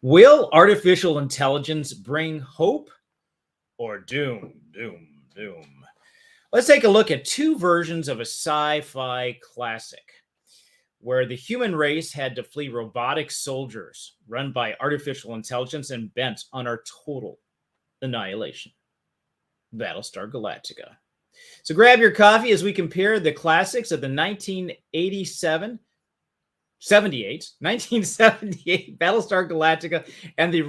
Will artificial intelligence bring hope or doom? Doom. Let's take a look at two versions of a sci-fi classic where the human race had to flee robotic soldiers run by artificial intelligence and bent on our total annihilation. Battlestar Galactica. So grab your coffee as we compare the classics of the 1978 Battlestar Galactica and the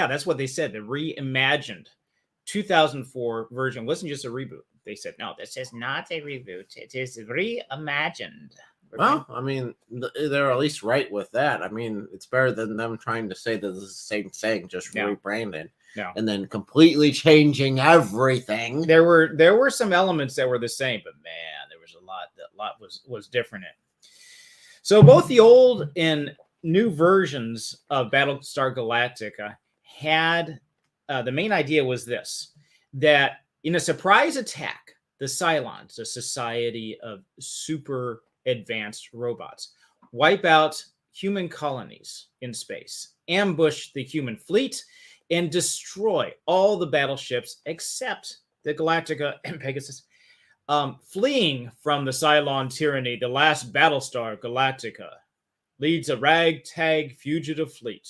that's what they said, the reimagined 2004 version. It wasn't just a reboot. They said, no, this is not a reboot. It is reimagined. Well, I mean, they're at least right with that. I mean, it's better than them trying to say that it's the same thing, just rebranded. No. And then completely changing everything. There were some elements that were the same, but man, there was a lot was different in. So both the old and new versions of Battlestar Galactica had the main idea was this, that in a surprise attack, the Cylons, a society of super advanced robots, wipe out human colonies in space, ambush the human fleet, and destroy all the battleships except the Galactica and Pegasus. Fleeing from the Cylon tyranny, the last Battlestar Galactica leads a ragtag fugitive fleet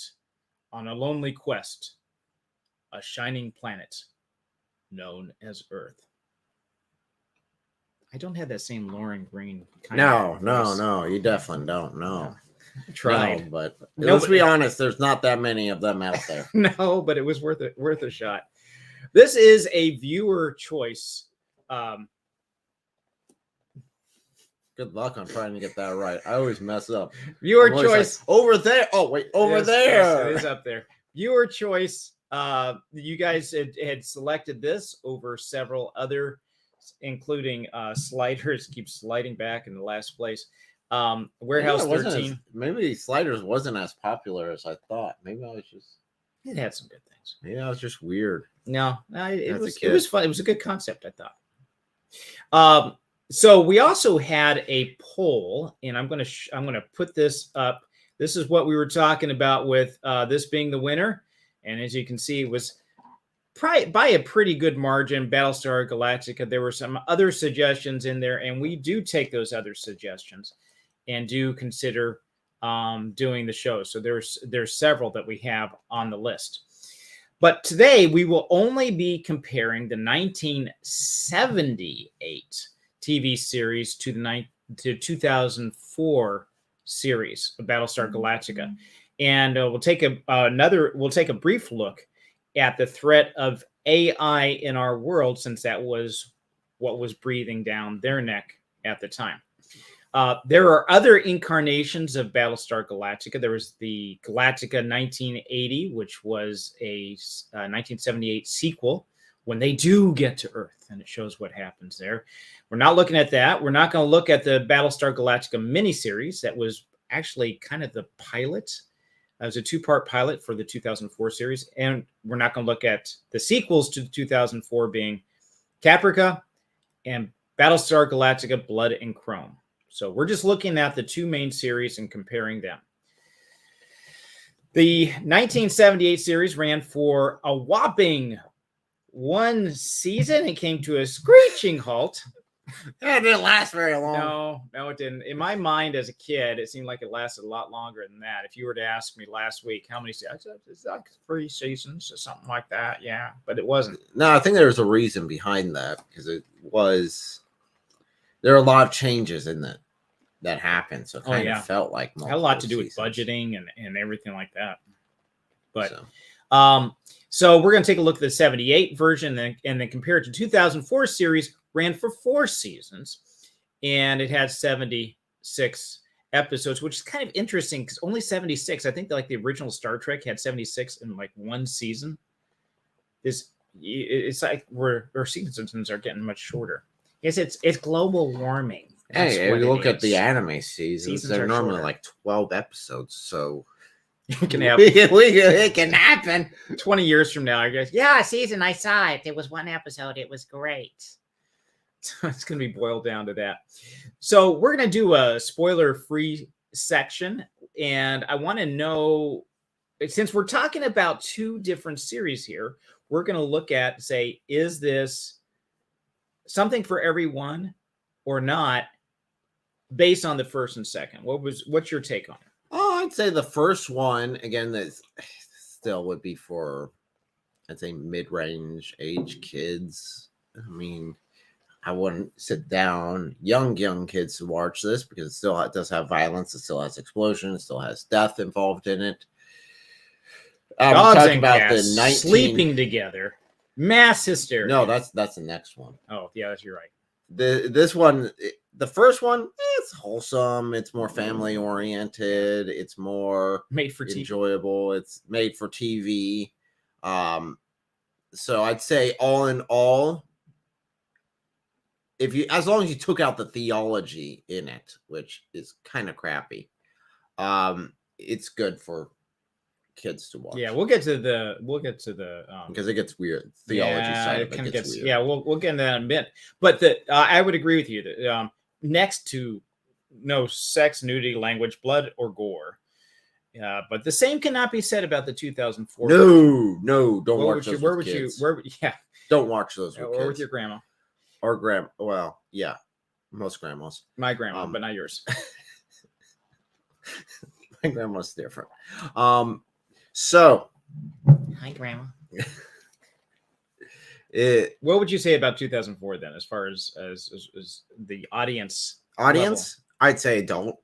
on a lonely quest, a shining planet known as Earth. I don't have that same Lauren Green kind of voice. No, you definitely don't. No. Tried, no, but let's be honest, there's not that many of them out there. No, but it was worth a shot. This is a viewer choice. Good luck on trying to get that right. I always mess up. Viewer choice over there. Oh wait, over there. Yes, it is up there. Viewer choice. You guys had selected this over several other, including Sliders. Keep sliding back in the last place. Warehouse 13. Maybe Sliders wasn't as popular as I thought. Maybe I was just. It had some good things. Maybe I was just weird. No, it was fun. It was a good concept, I thought. So we also had a poll, and I'm gonna put this up. This is what we were talking about with this being the winner, and as you can see, it was by a pretty good margin. Battlestar Galactica. There were some other suggestions in there, and we do take those other suggestions and do consider doing the show. So there's several that we have on the list. But today we will only be comparing the 1978 TV series to the 2004 series of Battlestar Galactica, and we'll take a brief look at the threat of AI in our world, since that was what was breathing down their neck at the time. There are other incarnations of Battlestar Galactica. There was the Galactica 1980, which was a 1978 sequel when they do get to Earth, and it shows what happens there. We're not looking at that. We're not going to look at the Battlestar Galactica miniseries. That was actually kind of the pilot. It was a two-part pilot for the 2004 series. And we're not going to look at the sequels to the 2004 being Caprica and Battlestar Galactica Blood and Chrome. So we're just looking at the two main series and comparing them. The 1978 series ran for a whopping one season. It came to a screeching halt. It didn't last very long. No, it didn't. In my mind as a kid, it seemed like it lasted a lot longer than that. If you were to ask me last week, how many seasons? It's like 3 seasons or something like that. Yeah, but it wasn't. No, I think there's a reason behind that, because there are a lot of changes in that happened. So it kind of felt like it had a lot to do with budgeting and everything like that. But so we're going to take a look at the 78 version and then compare it to 2004 series. Ran for 4 seasons, and it had 76 episodes, which is kind of interesting because only 76. I think like the original Star Trek had 76 in like one season. It's like our seasons are getting much shorter. It's global warming. Hey, if you look at the anime seasons they're normally shorter. Like 12 episodes, so it can happen. It can happen. 20 years from now, I guess. Yeah, season, I saw it. It was 1 episode. It was great. It's going to be boiled down to that. So we're going to do a spoiler-free section. and I want to know, since we're talking about two different series here, we're going to look at, say, is this something for everyone or not, based on the first and second? What's your take on it? Oh, I'd say the first one, again, that still would be for, I'd say, mid-range age kids. I mean, I wouldn't sit down young kids to watch this because it still does have violence, it still has explosions, it still has death involved in it. Dogs and cats sleeping together, mass hysteria. No, that's the next one. Oh, yeah, you're right. This one, the first one, it's wholesome. It's more family oriented. It's more made for enjoyable. It's made for TV. So I'd say all in all, as long as you took out the theology in it, which is kind of crappy, it's good for kids to watch. Yeah, we'll get to the because it gets weird. Theology side of it gets weird. Yeah, we'll get into that in a bit. But I would agree with you that next to no sex, nudity, language, blood, or gore. But the same cannot be said about the 2004. No, don't watch those. Don't watch those with kids. Or with your grandma. Or grandma. Well, yeah, most grandmas. My grandma, but not yours. My grandma's different. So, hi, Grandma. What would you say about 2004 then, as far as the audience? Audience, level? I'd say adult.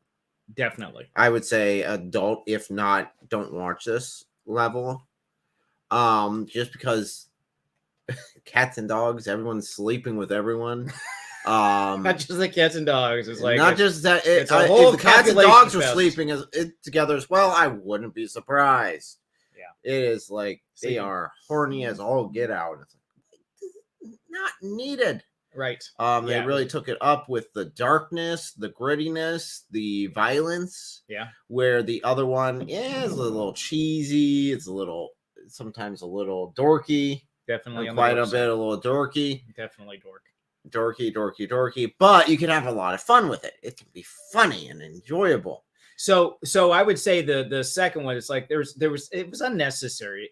Definitely. I would say adult. If not, don't watch this level. Just because cats and dogs, everyone's sleeping with everyone. Not just the cats and dogs. It's like not just that. It's a whole if the cats and dogs were sleeping together as well, I wouldn't be surprised. Yeah, it is like they are horny as all get out. It's like, not needed. Right. They really took it up with the darkness, the grittiness, the violence. Yeah. Where the other one is a little cheesy. It's sometimes a little dorky. Definitely. Quite a bit, a little dorky. Definitely dork. Dorky, but you can have a lot of fun with it. It can be funny and enjoyable. So I would say the second one, it's like it was unnecessary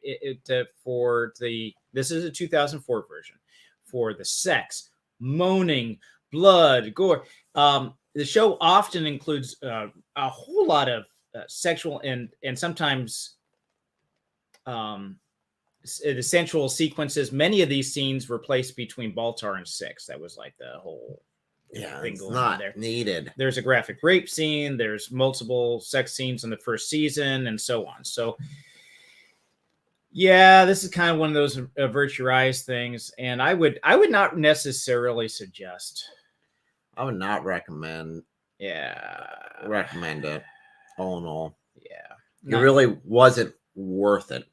this is a 2004 version for the sex, moaning, blood, gore. The show often includes a whole lot of sexual and sometimes the sensual sequences. Many of these scenes were placed between Baltar and 6. That was like the whole thing going on there. Needed. There's a graphic rape scene. There's multiple sex scenes in the first season, and so on. So, yeah, this is kind of one of those avert your eyes things. And I would not necessarily suggest. I would not recommend. Yeah, recommend it. All in all, yeah, it really wasn't worth it.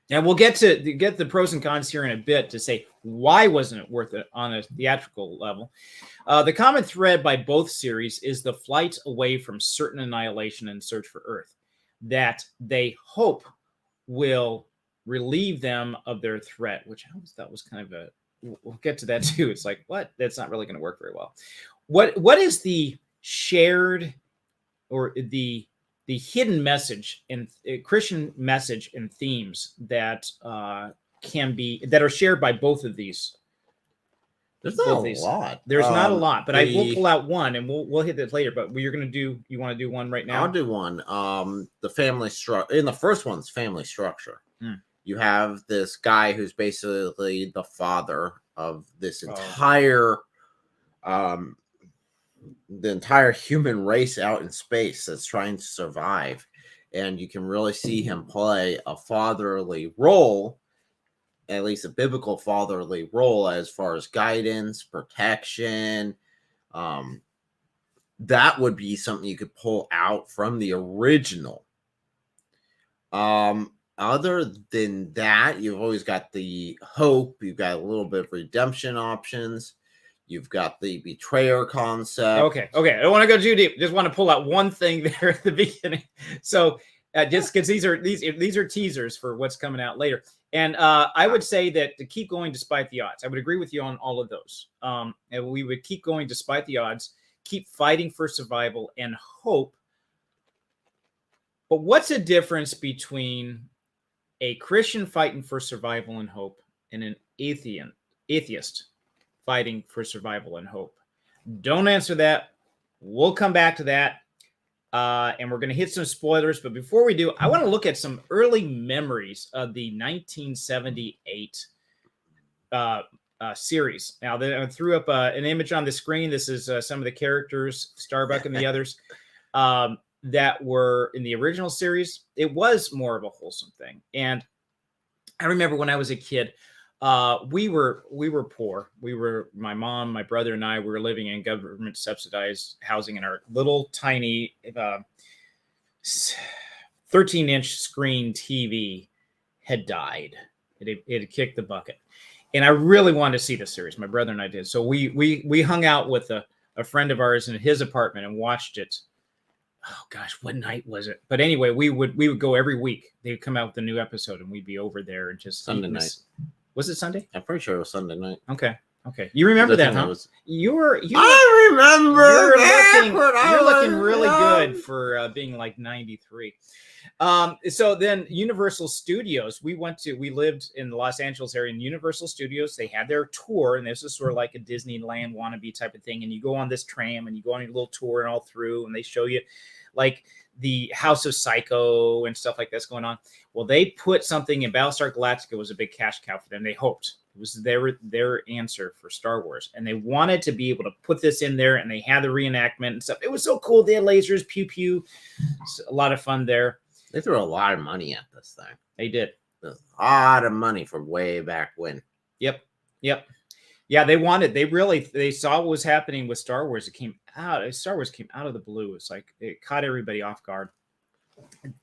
And we'll get the pros and cons here in a bit to say why wasn't it worth it on a theatrical level. The common thread by both series is the flight away from certain annihilation and search for Earth that they hope will relieve them of their threat, which I always thought was kind of we'll get to that too. It's like, what? That's not really going to work very well. What is the shared or the hidden message and Christian message and themes that are shared by both of these? There's not a lot. There's not a lot, but I will pull out one and we'll hit that later. But you want to do one right now? I'll do one. The family structure in the first one's family structure. You have this guy who's basically the father of this entire the entire human race out in space that's trying to survive, and you can really see him play a fatherly role, at least a biblical fatherly role, as far as guidance, protection. That would be something you could pull out from the original. Other than that, you've always got the hope, you've got a little bit of redemption options. You've got the betrayer concept. Okay. I don't want to go too deep. Just want to pull out one thing there at the beginning. So just because these are teasers for what's coming out later. And I would say that to keep going despite the odds. I would agree with you on all of those. And we would keep going despite the odds, keep fighting for survival and hope But what's the difference between a Christian fighting for survival and hope and an atheist fighting for survival and hope? Don't answer that. We'll come back to that. And we're going to hit some spoilers. But before we do, I want to look at some early memories of the 1978 series. Now, I threw up an image on the screen. This is some of the characters, Starbuck and the others, that were in the original series. It was more of a wholesome thing. And I remember when I was a kid, we were poor. My mom, my brother, and I were living in government subsidized housing, and our little tiny 13-inch screen TV had died. It had kicked the bucket, and I really wanted to see the series. My brother and I did. So we hung out with a friend of ours in his apartment and watched it. Oh gosh, what night was it? But anyway, we would go every week. They would come out with a new episode, and we'd be over there and just Sunday night. Was it Sunday? I'm pretty sure it was Sunday night. Okay. You remember that, huh? I remember. You're looking really good for being like 93. So then Universal Studios, we lived in the Los Angeles area in Universal Studios. They had their tour, and this is sort of like a Disneyland wannabe type of thing. And you go on this tram and you go on your little tour and all through, and they show you like the House of Psycho and stuff like that's going on. Well, they put something in Battlestar Galactica. Was a big cash cow for them. They hoped it was their answer for Star Wars, and they wanted to be able to put this in there, and they had the reenactment and stuff. It was so cool. They had lasers, pew pew, a lot of fun there. They threw a lot of money at this thing. They did. A lot of money from way back when. Yep. Yeah, they saw what was happening with Star Wars. Star Wars came out of the blue. It's like it caught everybody off guard.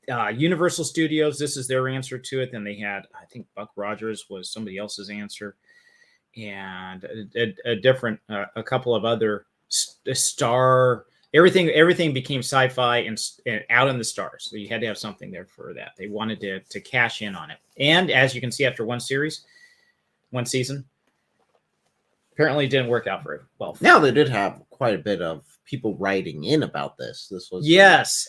Universal Studios, this is their answer to it. Then they had, I think Buck Rogers was somebody else's answer, and a couple of other star. Everything became sci-fi and out in the stars. So you had to have something there for that. They wanted to cash in on it. And as you can see, after one season, apparently it didn't work out very well. Now they did have quite a bit of people writing in about this. This was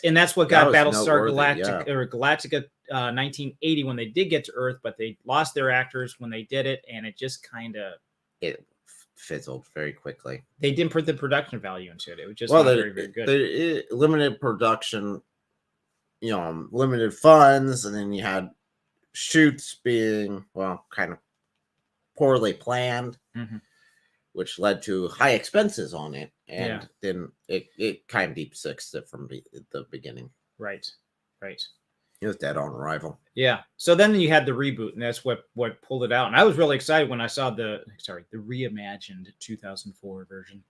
and that's what got Battlestar Galactica, yeah. or Galactica 1980 when they did get to Earth, but they lost their actors when they did it, and it just kind of fizzled very quickly. They didn't put the production value into it. It was just not very, very good. Limited production, limited funds, and then you had shoots being, kind of poorly planned, which led to high expenses on it. And then it kind of deep sixed it from the beginning. Right. It was dead on arrival. Yeah. So then you had the reboot, and that's what pulled it out. And I was really excited when I saw the reimagined 2004 version.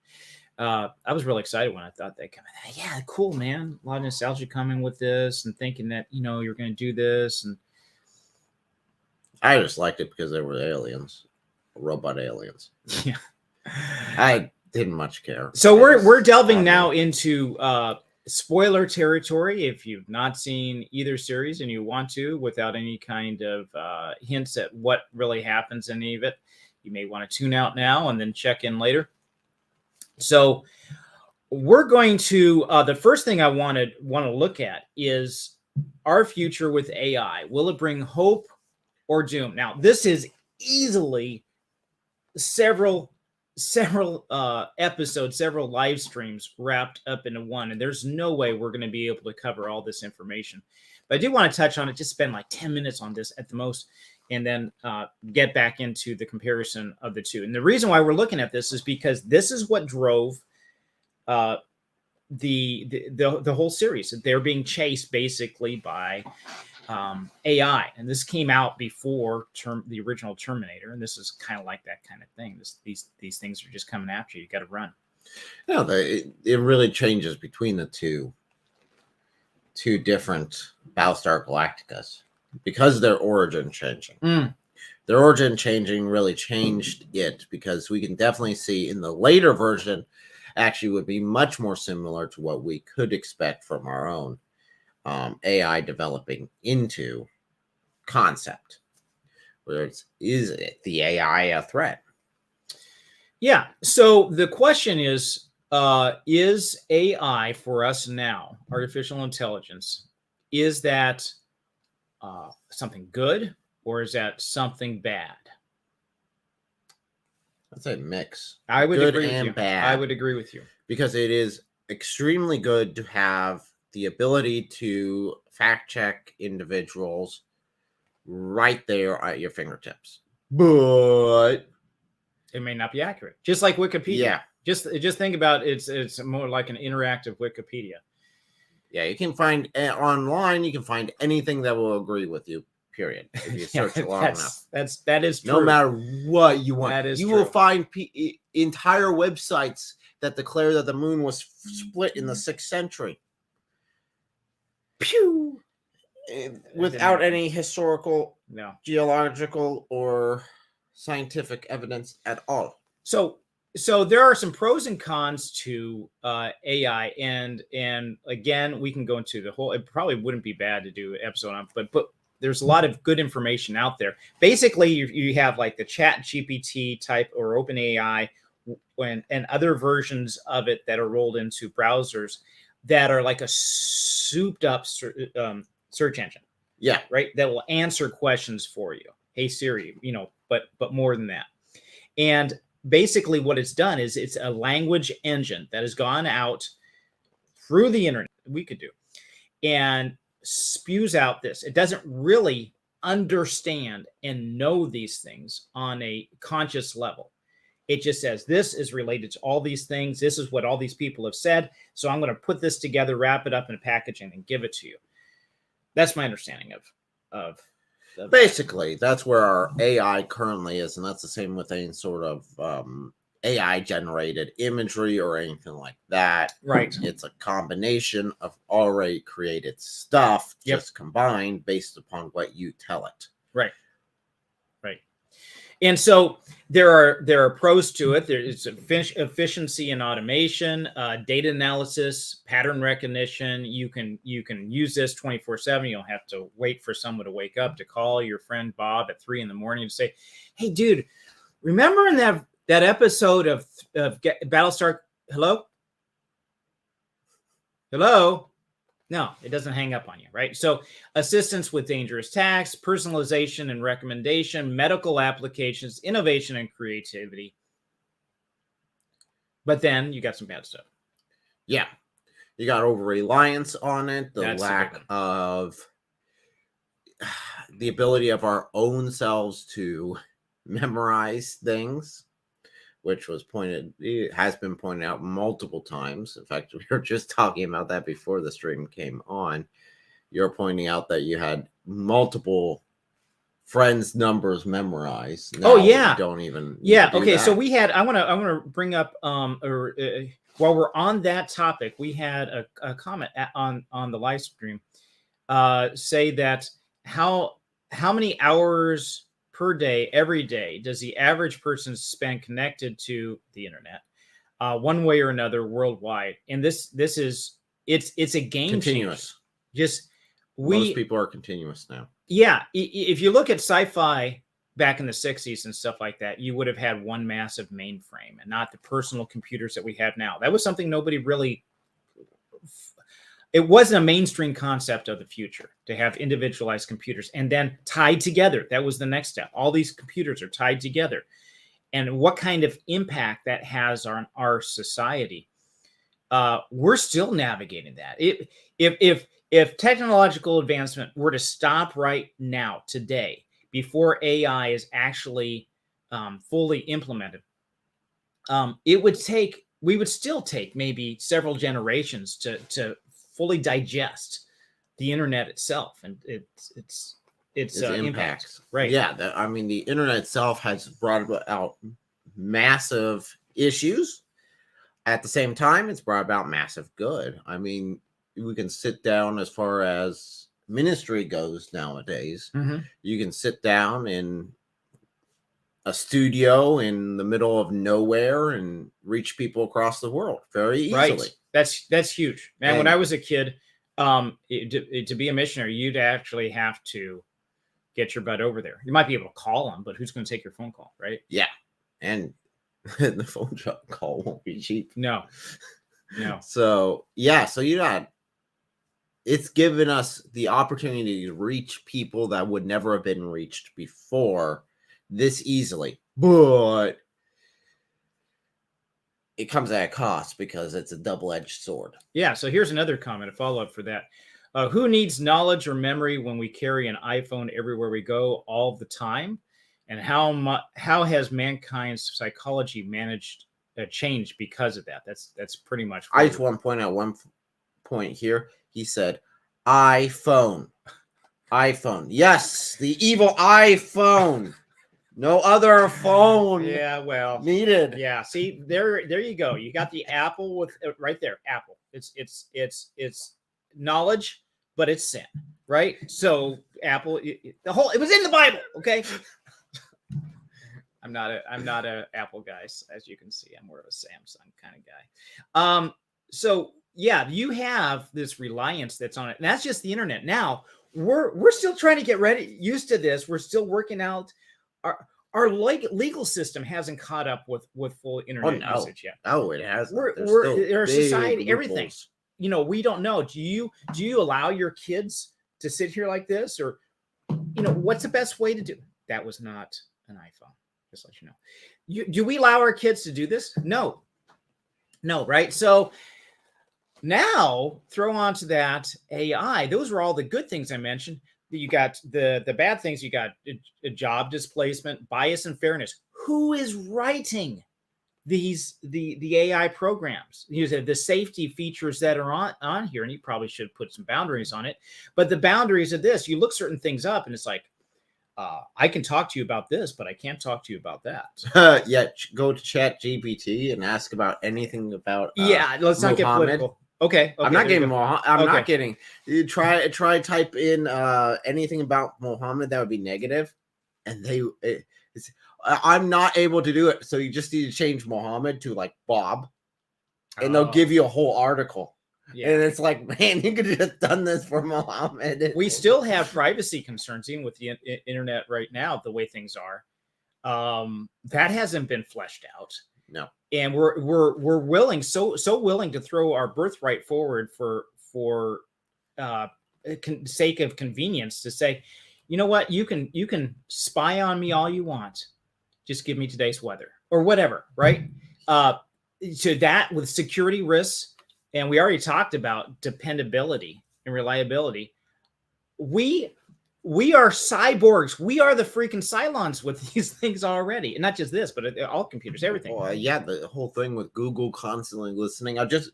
I was really excited when I thought they coming. Yeah, cool, man. A lot of nostalgia coming with this, and thinking that you're going to do this. And I just liked it because they were aliens, robot aliens. Yeah. I didn't much care. So we're delving now into spoiler territory. If you've not seen either series and you want to, without any kind of hints at what really happens in any of it, you may want to tune out now and then check in later. So we're going to the first thing I want to look at is our future with AI. Will it bring hope or doom? Now, this is easily several episodes, several live streams wrapped up into one, and there's no way we're going to be able to cover all this information. But I do want to touch on it, just spend like 10 minutes on this at the most, and then get back into the comparison of the two. And the reason why we're looking at this is because this is what drove the whole series. They're being chased basically by AI, and this came out before the original Terminator, and this is kind of like that kind of thing. These things are just coming after you. You got to run. No, it really changes between the two different Battlestar Galacticas because their origin changing. Their origin changing really changed it, because we can definitely see in the later version actually would be much more similar to what we could expect from our own AI developing into concept. Where is the AI a threat? Yeah. So the question is AI for us now, artificial intelligence, is that something good or is that something bad? I'd say mix. I would good agree with and you. bad. I would agree with you. Because it is extremely good to have the ability to fact check individuals right there at your fingertips. But it may not be accurate. Just like Wikipedia. Yeah. Just think about it's more like an interactive Wikipedia. Yeah, you can find online, you can find anything that will agree with you, period. If you search long enough. That is true. No matter what you want. That is you true. will find entire websites that declare that the moon was split in the 6th century. Pew! Without any historical, geological, or scientific evidence at all. So there are some pros and cons to AI, and again, we can go into the whole. It probably wouldn't be bad to do an episode on, but there's a lot of good information out there. Basically, you have like the Chat GPT type or OpenAI, and other versions of it that are rolled into browsers that are like a souped up search engine. Yeah, right. That will answer questions for you. Hey Siri, but more than that, and basically what it's done is it's a language engine that has gone out through the internet, we could do, and spews out this. It doesn't really understand and know these things on a conscious level. It just says, this is related to all these things. This is what all these people have said. So I'm going to put this together, wrap it up in a packaging and give it to you. That's my understanding of basically, that's where our AI currently is, and that's the same with any sort of AI generated imagery or anything like that. Right. It's a combination of already created stuff, just combined based upon what you tell it. Right. Right. And so there are pros to it. There's efficiency and automation, data analysis, pattern recognition. You can use this 24/7. You don't have to wait for someone to wake up to call your friend Bob at 3 a.m. to say, "Hey, dude, remember in that episode of Battlestar? Hello? No, it doesn't hang up on you, right? So assistance with dangerous tasks, personalization and recommendation, medical applications, innovation and creativity. But then you got some bad stuff. Yeah. You got over-reliance on it, the lack of the ability of our own selves to memorize things, which has been pointed out multiple times. In fact, we were just talking about that before the stream came on. You're pointing out that you had multiple friends' numbers memorized. Now you don't even. Okay. So we had. I want to bring up. While we're on that topic, we had a comment on the live stream. Say that how many hours per day, every day, does the average person spend connected to the internet, one way or another, worldwide? And this is it's a game continuous. Most people are continuous now. Yeah, if you look at sci-fi back in the 60s and stuff like that, you would have had one massive mainframe and not the personal computers that we have now. That was something nobody really. It wasn't a mainstream concept of the future to have individualized computers and then tied together. That was the next step. All these computers are tied together. And what kind of impact that has on our society. We're still navigating that. If technological advancement were to stop right now, today, before AI is actually fully implemented, we would still take maybe several generations to fully digest the internet itself and its impacts. Right. Yeah. The internet itself has brought about massive issues. At the same time, it's brought about massive good. We can sit down as far as ministry goes nowadays. Mm-hmm. You can sit down in a studio in the middle of nowhere and reach people across the world very easily. Right. That's huge, man. When I was a kid, to be a missionary, you'd actually have to get your butt over there. You might be able to call them, but who's going to take your phone call, right? Yeah, and the phone call won't be cheap. No. So you got it's given us the opportunity to reach people that would never have been reached before this easily. But it comes at a cost because it's a double-edged sword. Yeah. So here's another comment, a follow-up for that. Who needs knowledge or memory when we carry an iPhone everywhere we go all the time? And how has mankind's psychology managed change because of that? That's pretty much. I just want to point out one point here. He said, iPhone. iPhone. Yes, the evil iPhone. No other phone. Yeah, well, needed. Yeah, see, there you go. You got the Apple with right there. Apple. It's knowledge, but it's sin, right? So Apple, it was in the Bible. Okay. I'm not a Apple guy, as you can see. I'm more of a Samsung kind of guy. So yeah, you have this reliance that's on it, and that's just the internet. Now we're still trying to get used to this. We're still working out. Our legal system hasn't caught up with full internet usage yet. Oh, it has. Our society, everything. You know, we don't know. Do you allow your kids to sit here like this, or what's the best way to do? That was not an iPhone. Just let you know. Do we allow our kids to do this? No, right? So now throw onto that AI. Those were all the good things I mentioned. You got the bad things. You got a job displacement, bias, and fairness. Who is writing the AI programs? The safety features that are on here, and you probably should put some boundaries on it. But the boundaries of this, you look certain things up, and it's like, I can talk to you about this, but I can't talk to you about that. Yeah, go to Chat GPT and ask about anything about. Let's not get political. Okay, I'm not getting Mohammed. I'm not getting. You try type in anything about Mohammed that would be negative, and I'm not able to do it. So you just need to change Mohammed to like Bob, and they'll give you a whole article. Yeah. And it's like, man, you could have just done this for Mohammed. We still have privacy concerns even with the internet right now, the way things are. That hasn't been fleshed out. No. And we're willing, so willing to throw our birthright forward for sake of convenience to say, you know what, you can spy on me all you want, just give me today's weather or whatever, right? To that with security risks, and we already talked about dependability and reliability. We are cyborgs. We are the freaking Cylons with these things already. And not just this, but all computers, everything. Well, yeah, the whole thing with Google constantly listening. I just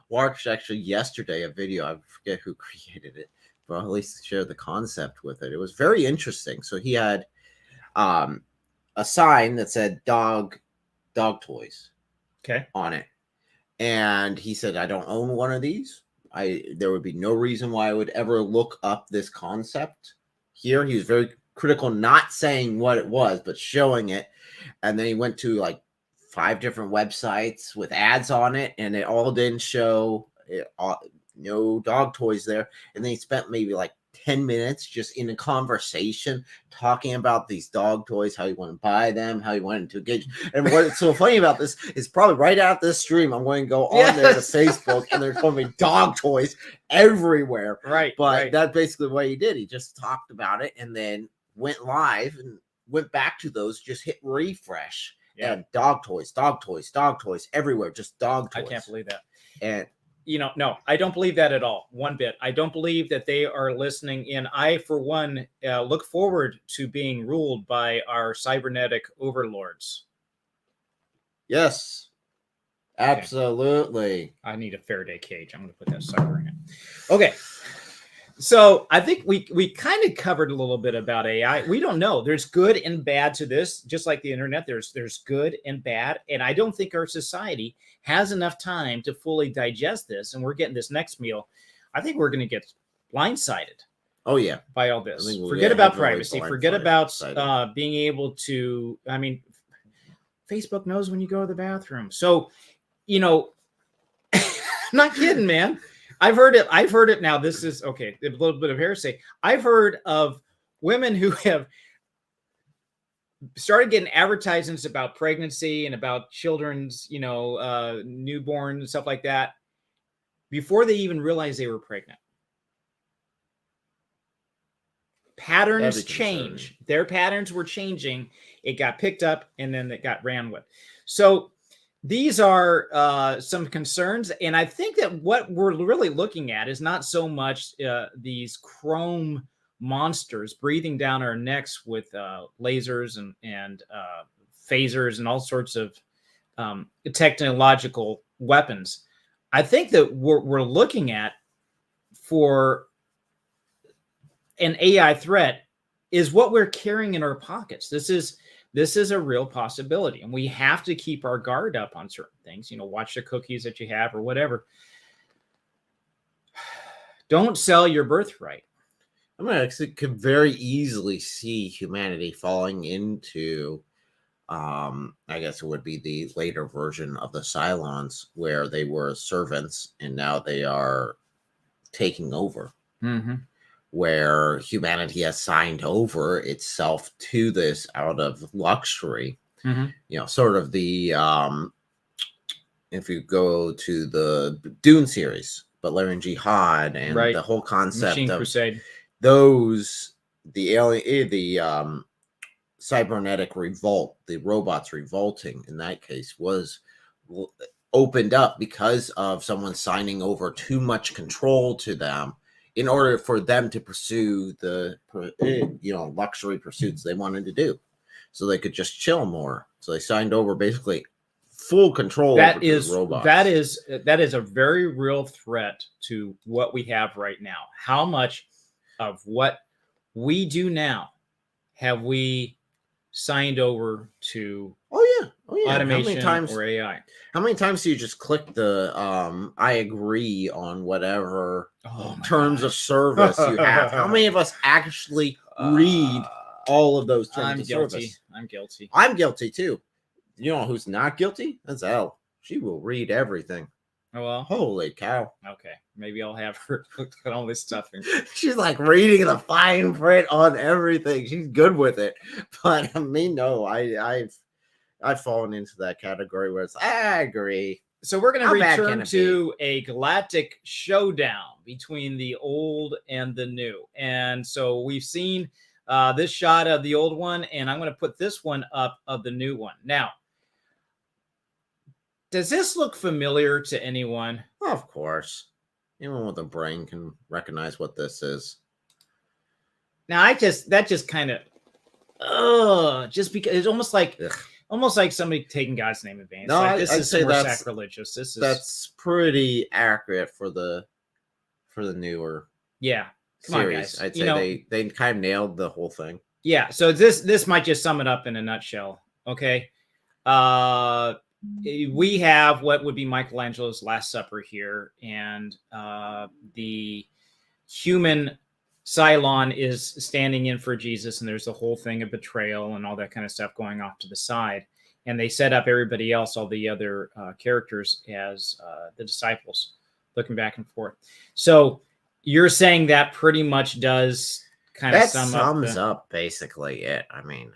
watched actually yesterday a video. I forget who created it, but at least share the concept with it. It was very interesting. So he had a sign that said dog toys on it. And he said, I don't own one of these. There would be no reason why I would ever look up this concept. Here, he was very critical, not saying what it was, but showing it. And then he went to like 5 different websites with ads on it, and it all didn't show no dog toys there. And then he spent maybe like 10 minutes just in a conversation talking about these dog toys, how you want to buy them, how you wanted to engage. And what's so funny about this is probably right after this stream, I'm going to go on there to Facebook, and there's going to be dog toys everywhere. Right. But that's basically what he did. He just talked about it and then went live and went back to those, just hit refresh. Yeah. And dog toys everywhere, just dog toys. I can't believe that. And no, I don't believe that at all. One bit. I don't believe that they are listening in. I, for one, look forward to being ruled by our cybernetic overlords. Yes, absolutely. Okay. I need a Faraday cage. I'm going to put that sucker in it. Okay. So I think we kind of covered a little bit about AI. We don't know. There's good and bad to this, just like the internet. There's good and bad, and I don't think our society has enough time to fully digest this. And we're getting this next meal. I think we're going to get blindsided. Oh yeah, by all this. Forget about privacy. Forget about being able to. I mean, Facebook knows when you go to the bathroom. So, not kidding, man. I've heard it. Now, this is okay. A little bit of hearsay. I've heard of women who have started getting advertisements about pregnancy and about children's, newborn and stuff like that before they even realized they were pregnant. patterns That'd be change. Their patterns were changing. It got picked up and then it got ran with. So these are some concerns. And I think that what we're really looking at is not so much these chrome monsters breathing down our necks with lasers and phasers and all sorts of technological weapons. I think that we're looking at for an AI threat is what we're carrying in our pockets. This is a real possibility, and we have to keep our guard up on certain things. Watch the cookies that you have or whatever. Don't sell your birthright. I mean, I could very easily see humanity falling into, I guess it would be the later version of the Cylons, where they were servants and now they are taking over. Mm-hmm. Where humanity has signed over itself to this out of luxury. Mm-hmm. Sort of the if you go to the Dune series, Valerian Jihad and Right. the whole concept Machine of Crusade. the alien, the cybernetic revolt, the robots revolting in that case was opened up because of someone signing over too much control to them in order for them to pursue the luxury pursuits they wanted to do, so they could just chill more. So they signed over basically full control over the robots. That is a very real threat to what we have right now. How much of what we do now have we signed over to automation or AI? How many times do you just click the I agree on whatever terms of service you have? How many of us actually read all of those terms of service? I'm guilty. I'm guilty too. You know who's not guilty? That's Elle. She will read everything. Oh, well. Holy cow. Okay. Maybe I'll have her look at all this stuff. She's like reading the fine print on everything. She's good with it. But me, no. I've fallen into that category where it's, I agree. So we're going to return to a galactic showdown between the old and the new. And so we've seen this shot of the old one, and I'm going to put this one up of the new one. Now, does this look familiar to anyone? Of course. Anyone with a brain can recognize what this is. Now, that just kind of, just because it's almost like somebody taking God's name in vain. No, like, this I'd is say more that's sacrilegious. That's pretty accurate for the newer series. I'd say they kind of nailed the whole thing. Yeah. So this might just sum it up in a nutshell. Okay. We have what would be Michelangelo's Last Supper here, and the human Cylon is standing in for Jesus, and there's the whole thing of betrayal and all that kind of stuff going off to the side. And they set up everybody else, all the other characters, as the disciples, looking back and forth. So you're saying that pretty much does kind of sums up basically it. I mean,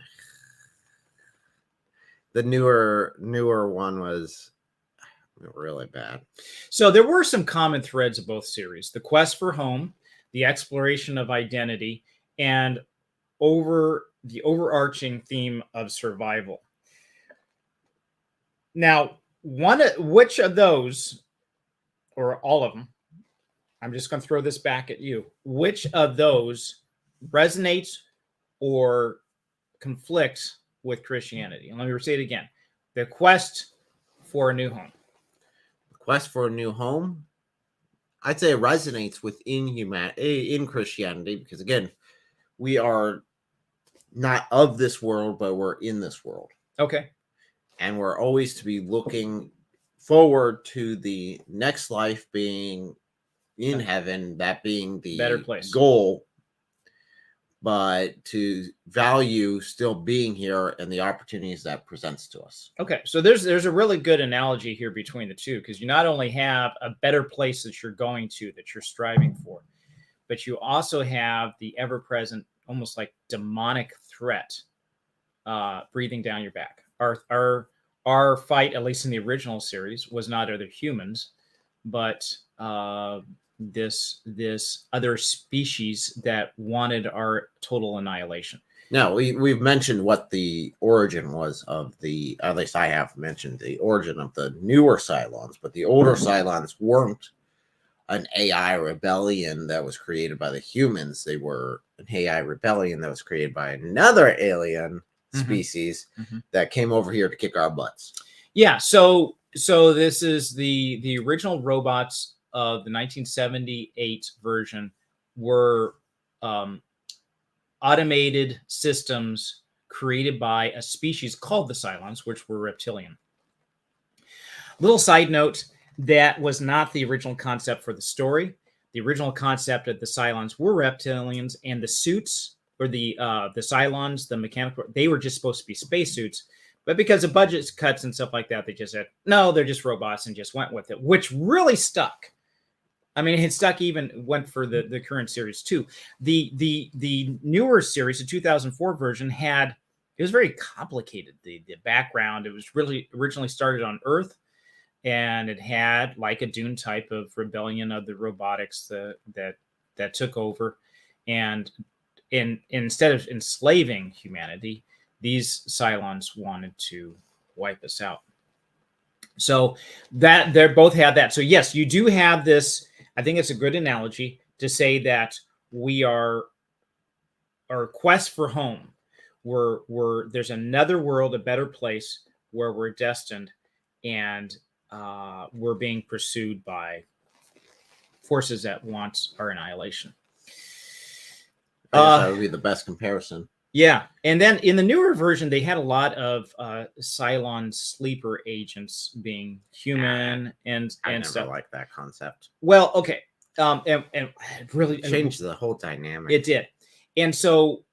the newer one was really bad. So there were some common threads of both series: the quest for home, the exploration of identity, and the overarching theme of survival. Now, which of those, or all of them, I'm just going to throw this back at you. Which of those resonates or conflicts with Christianity? And let me say it again: the quest for a new home. The quest for a new home, I'd say it resonates within in Christianity, because again, we are not of this world, but we're in this world. Okay. And we're always to be looking forward to the next life being in heaven, that being the better place goal, but to value still being here and the opportunities that presents to us. Okay, so there's a really good analogy here between the two, because you not only have a better place that you're going to, that you're striving for, but you also have the ever-present, almost like demonic threat breathing down your back. Our fight, at least in the original series, was not other humans, but this other species that wanted our total annihilation. Now, we've mentioned what the origin was of at least I have mentioned the origin of the newer Cylons, but the older Cylons weren't an AI rebellion that was created by the humans. They were an AI rebellion that was created by another alien species that came over here to kick our butts. Yeah, so this is the original robots of the 1978 version were automated systems created by a species called the Cylons, which were reptilian. Little side note, that was not the original concept for the story. The original concept of the Cylons were reptilians, and the suits, or the Cylons, the mechanical, they were just supposed to be spacesuits. But because of budget cuts and stuff like that, they just said, no, they're just robots, and just went with it, which really stuck. I mean, it stuck, even went for the current series too. The newer series, the 2004 version, it was very complicated. The background, it was really originally started on Earth, and it had like a Dune type of rebellion of the robotics that took over. And instead of enslaving humanity, these Cylons wanted to wipe us out. So that they both had that. So yes, you do have this. I think it's a good analogy to say that we are our quest for home. There's another world, a better place where we're destined, and we're being pursued by forces that want our annihilation. I guess that would be the best comparison. Yeah, and then in the newer version, they had a lot of Cylon sleeper agents being human and never stuff. Like that concept. Well, okay, and it really changed the whole dynamic. It did, and so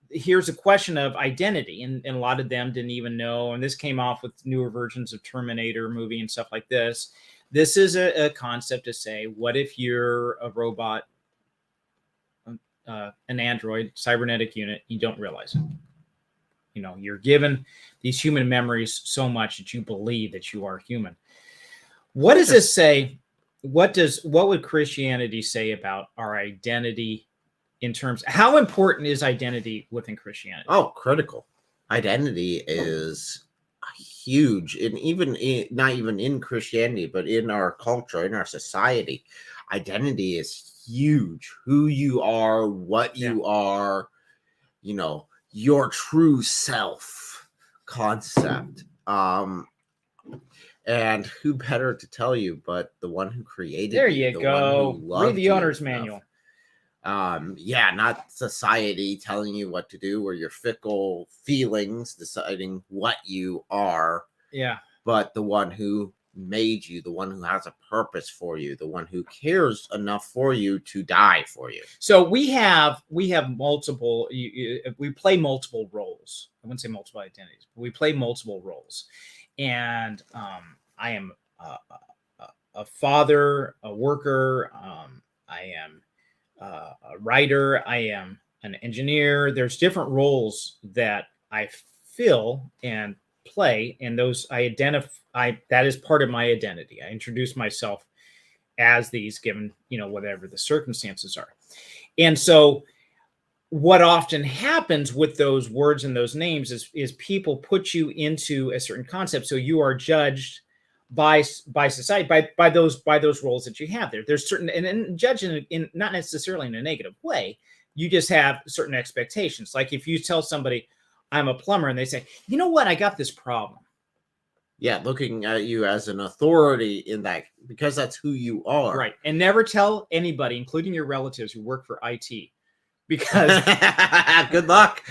here's a question of identity, and a lot of them didn't even know. And this came off with newer versions of Terminator movie and stuff like this. This is a concept to say, what if you're a robot? An android cybernetic unit, you don't realize it. You know, you're given these human memories so much that you believe that you are human. What does this say? What would Christianity say about our identity in terms? How important is identity within Christianity? Oh, critical. Identity is huge, and even not even in Christianity, but in our culture, in our society, identity is huge. Who you are, what you are, you know, your true self concept. And who better to tell you but the one who created there you go. Read the owner's manual. Not society telling you what to do, or your fickle feelings deciding what you are. Yeah. But the one who made you, the one who has a purpose for you, the one who cares enough for you to die for you. So we have multiple. We play multiple roles. I wouldn't say multiple identities, but we play multiple roles. And I am a father, a worker. I am a writer. I am an engineer. There's different roles that I fill and play, and those I identify. That is part of my identity. I introduce myself as these, given whatever the circumstances are. And so what often happens with those words and those names is people put you into a certain concept, so you are judged by society by those roles that you have there. There's certain, and judged in not necessarily in a negative way. You just have certain expectations. Like if you tell somebody, I'm a plumber, and they say, you know what, I got this problem. Yeah, looking at you as an authority in that, because that's who you are. Right. And never tell anybody, including your relatives who work for IT, because good luck.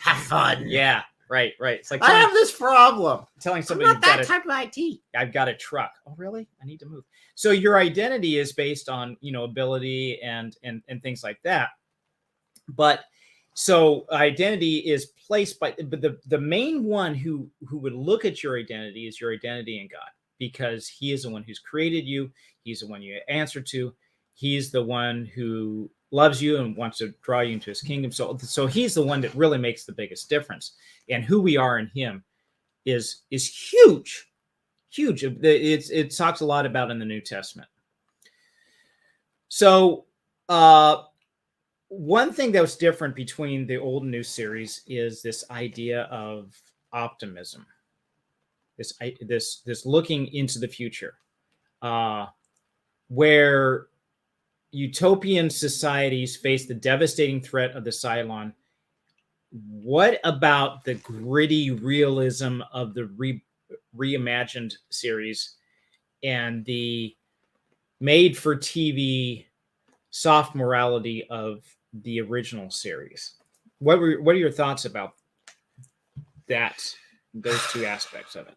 Have fun. Yeah, right. It's like I have this problem. Telling somebody I'm not that type of IT. I've got a truck. Oh, really? I need to move. So your identity is based on, ability and things like that. But so identity is placed but the main one who would look at your identity is your identity in God, because he is the one who's created you. He's the one you answer to. He's the one who loves you and wants to draw you into his kingdom. So he's the one that really makes the biggest difference. And who we are in him is huge. It talks a lot about in the New Testament. So, one thing that was different between the old and new series is this idea of optimism. This looking into the future, where utopian societies face the devastating threat of the Cylon. What about the gritty realism of the reimagined series and the made-for-TV soft morality of the original series? What are your thoughts about those two aspects of it?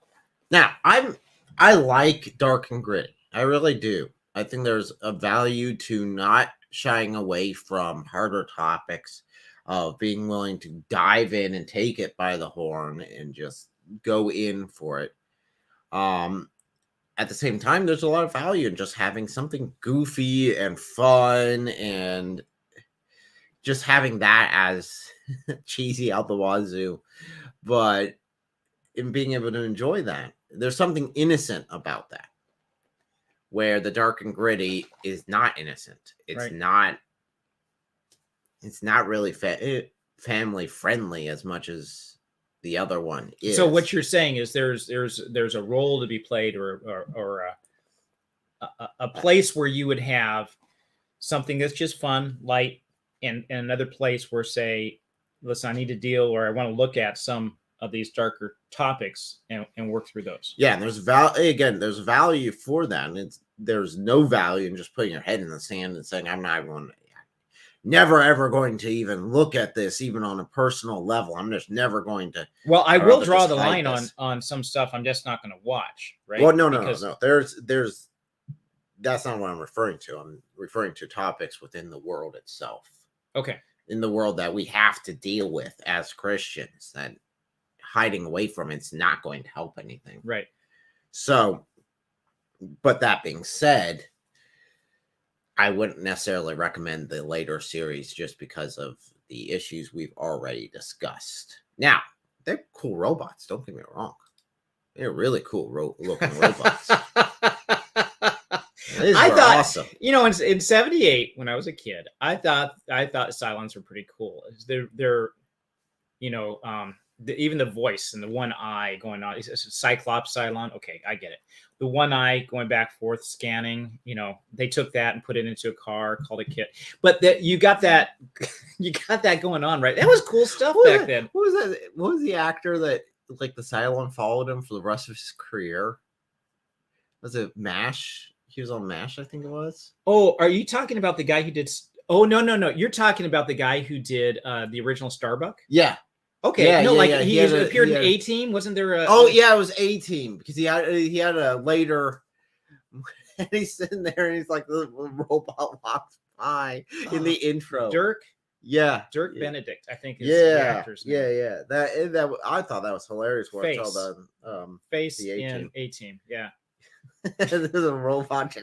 Now, I like dark and gritty. I really do. I think there's a value to not shying away from harder topics, of being willing to dive in and take it by the horn and just go in for it. At the same time, there's a lot of value in just having something goofy and fun and just having that as cheesy out the wazoo, but in being able to enjoy that. There's something innocent about that, where the dark and gritty is not innocent. It's Right. not really family friendly as much as the other one is. So what you're saying is there's a role to be played, or a place where you would have something that's just fun, light, and another place where, say, listen, I need to deal, or I want to look at some of these darker topics and work through those. Yeah, and there's value for that. And there's no value in just putting your head in the sand and saying, I'm never ever going to even look at this, even on a personal level. I'm just never going to. Well, I will draw the line on some stuff I'm just not going to watch, right? Well, no. There's that's not what I'm referring to. I'm referring to topics within the world itself. Okay. In the world that we have to deal with as Christians, that hiding away from it's not going to help anything. Right. So, but that being said, I wouldn't necessarily recommend the later series just because of the issues we've already discussed. Now, they're cool robots. Don't get me wrong. They're really cool looking robots. I thought, awesome. In 78, when I was a kid, I thought Cylons were pretty cool. They're even the voice and the one eye going on. It's a Cyclops Cylon. Okay, I get it. The one eye going back and forth scanning. They took that and put it into a car, called it Kit. But you got that going on, right? That was cool stuff back then. What was that? What was the actor that the Cylon followed him for the rest of his career? Was it MASH? He was on MASH, I think it was. Oh, are you talking about the guy who did? Oh, no. You're talking about the guy who did the original Starbuck? Yeah. Okay. He appeared in A-Team. Wasn't there a? Oh yeah, it was A-Team because he had a later. And he's sitting there and he's like the robot walks by in the intro. Dirk. Yeah, Dirk Benedict, I think. Is the actor's name. Yeah. That I thought that was hilarious. Face. I saw the Face the in A-Team. Yeah. There's a robot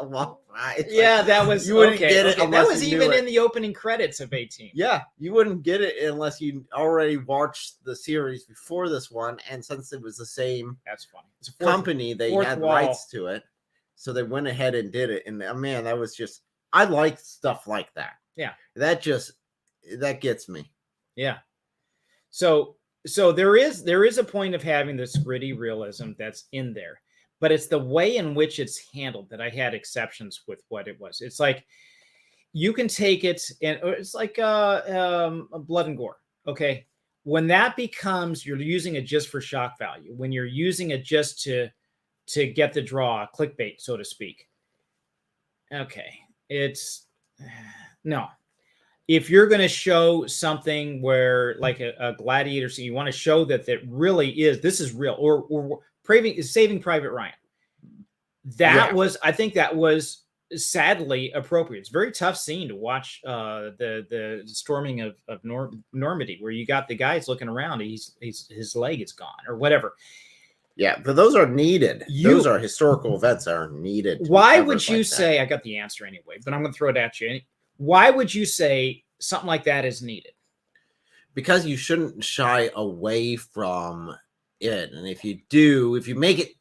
walk by. Yeah, that was. You wouldn't get it. That was even in the opening credits of A-Team. Yeah, you wouldn't get it unless you already watched the series before this one. And since it was the same, that's funny. It's a company, they had rights to it, so they went ahead and did it. And man, that was just. I like stuff like that. Yeah, that gets me. Yeah. So there is a point of having this gritty realism that's in there. But it's the way in which it's handled that I had exceptions with what it was. It's like you can take it, and it's like a blood and gore. Okay, when that becomes you're using it just for shock value, when you're using it just to get the draw, clickbait, so to speak. Okay, it's no. If you're going to show something where like a gladiator scene, you want to show that really is this is real, or Saving Private Ryan. I think that was sadly appropriate. It's a very tough scene to watch the storming of Normandy, where you got the guys looking around, his leg is gone or whatever. Yeah, but those are needed. Those are historical events that are needed. Why would you say, I got the answer anyway, but I'm going to throw it at you. Why would you say something like that is needed? Because you shouldn't shy away from it. And if you make it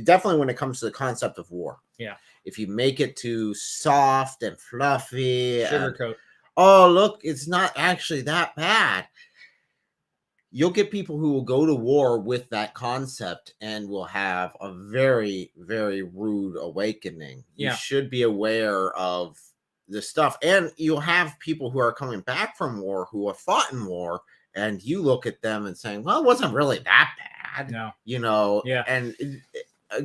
definitely when it comes to the concept of war. Yeah. if you make it too soft and fluffy, Sugarcoat. oh, look, it's not actually that bad. You'll get people who will go to war with that concept and will have a very, very rude awakening. You should be aware of this stuff. And you'll have people who are coming back from war who have fought in war, and you look at them and saying, well, it wasn't really that bad. No. You know, and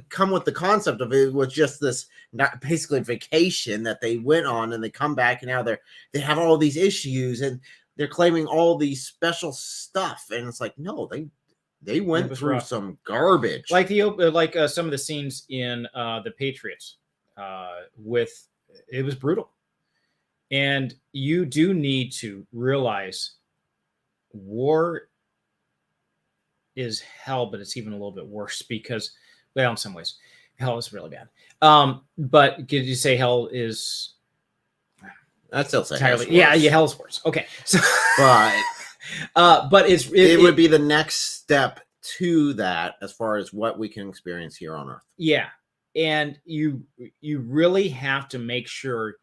come with the concept of it was just this not basically vacation that they went on, and they come back and now they have all these issues and they're claiming all these special stuff, and it's like, no, they went through some garbage, like some of the scenes in the Patriots. It was brutal, and you do need to realize war is hell, but it's even a little bit worse because, well, in some ways, hell is really bad. But could you say hell is? I'd still say entirely, hell's worse. Okay, so but it would be the next step to that as far as what we can experience here on Earth. Yeah, and you really have to make sure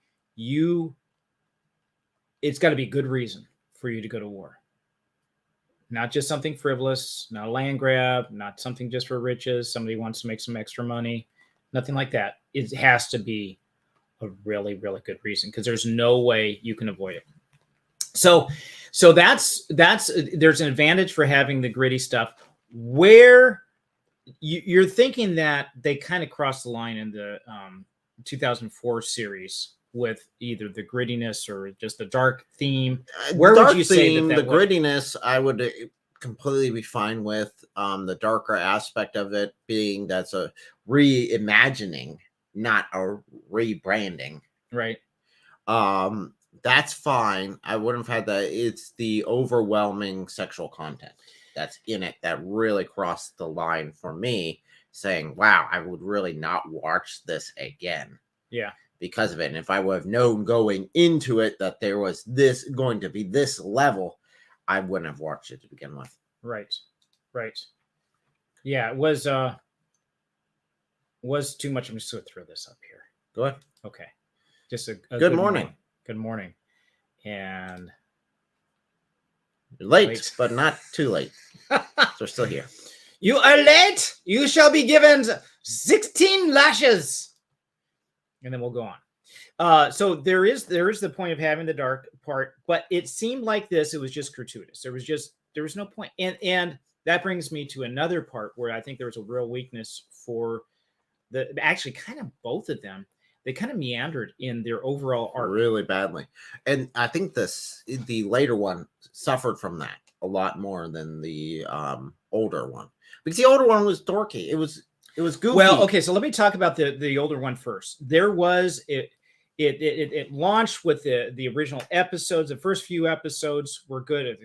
it's got to be a good reason for you to go to war. Not just something frivolous, not a land grab, not something just for riches. Somebody wants to make some extra money, nothing like that. It has to be a really, really good reason, because there's no way you can avoid it. So that's there's an advantage for having the gritty stuff where you're thinking that they kind of crossed the line in the 2004 series with either the grittiness or just the dark theme. Where would you say that the grittiness I would completely be fine with. The darker aspect of it being that's a reimagining, not a rebranding. Right. That's fine. I wouldn't have had that. It's the overwhelming sexual content that's in it that really crossed the line for me, saying, wow, I would really not watch this again. Yeah. Because of it. And if I would have known going into it that there was this going to be this level, I wouldn't have watched it to begin with. Right. Right. Yeah, it was too much. I'm just going to throw this up here. Go ahead. Okay. Just a good morning. Good morning. And late, but not too late. So we're still here. You are late. You shall be given 16 lashes. And then we'll go on. So there is the point of having the dark part, but it seemed like it was just gratuitous. There was no point. And that brings me to another part where I think there was a real weakness for actually kind of both of them. They kind of meandered in their overall arc really badly. And I think the later one suffered from that a lot more than the older one, because the older one was dorky. It was goofy. Well, okay, so let me talk about the older one first. There was it launched with the original episodes. The first few episodes were good.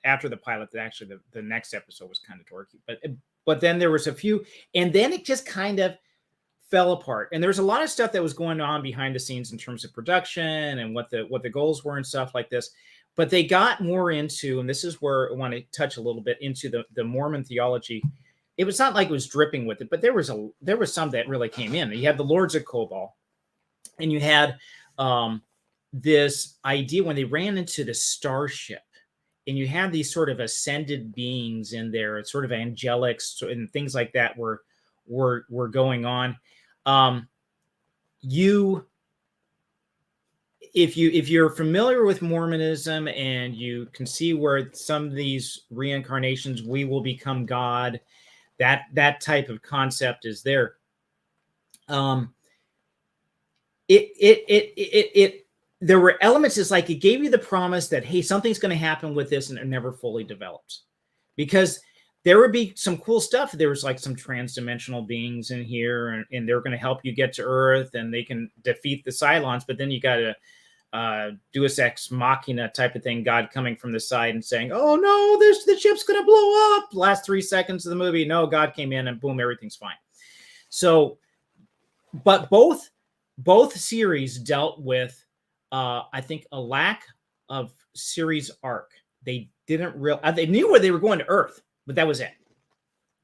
After the pilot, actually the next episode was kind of dorky. But then there was a few, and then it just kind of fell apart. And there was a lot of stuff that was going on behind the scenes in terms of production and what the goals were and stuff like this. But they got more into, and this is where I want to touch a little bit into the Mormon theology. It was not like it was dripping with it, but there was some that really came in. You had the Lords of Cobol, and you had this idea when they ran into the starship, and you had these sort of ascended beings in there, sort of angelics and things like that were going on. If you're familiar with Mormonism and you can see where some of these reincarnations, we will become God, that type of concept is there. There were elements. It's like it gave you the promise that, hey, something's going to happen with this, and it never fully develops, because there would be some cool stuff. There was like some trans-dimensional beings in here, and they're going to help you get to Earth, and they can defeat the Cylons. But then you got to Deus Ex Machina type of thing, God coming from the side and saying, oh no, the ship's going to blow up. Last 3 seconds of the movie, no, God came in and boom, everything's fine. So, but both series dealt with, I think, a lack of series arc. They they knew where they were going to Earth, but that was it.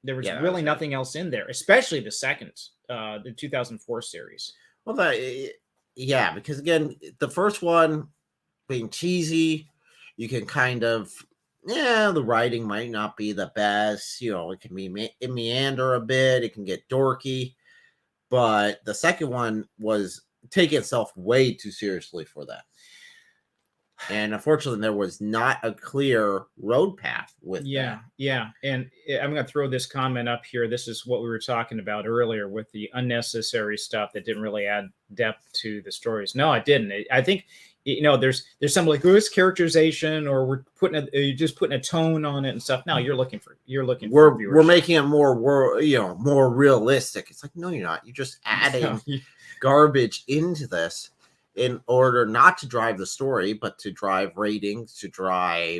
There was really nothing else in there, especially the second the 2004 series. Well, yeah, because again, the first one being cheesy, you can kind of, the writing might not be the best. It can be it meander a bit. It can get dorky, but the second one was taking itself way too seriously for that. And unfortunately, there was not a clear road path with that. Yeah. And I'm going to throw this comment up here. This is what we were talking about earlier with the unnecessary stuff that didn't really add depth to the stories. No, it didn't. I think, there's some like, this characterization, or you're just putting a tone on it and stuff. No, you're looking for we're making it more realistic. It's like, no, you're not. You're just adding garbage into this in order not to drive the story, but to drive ratings, to try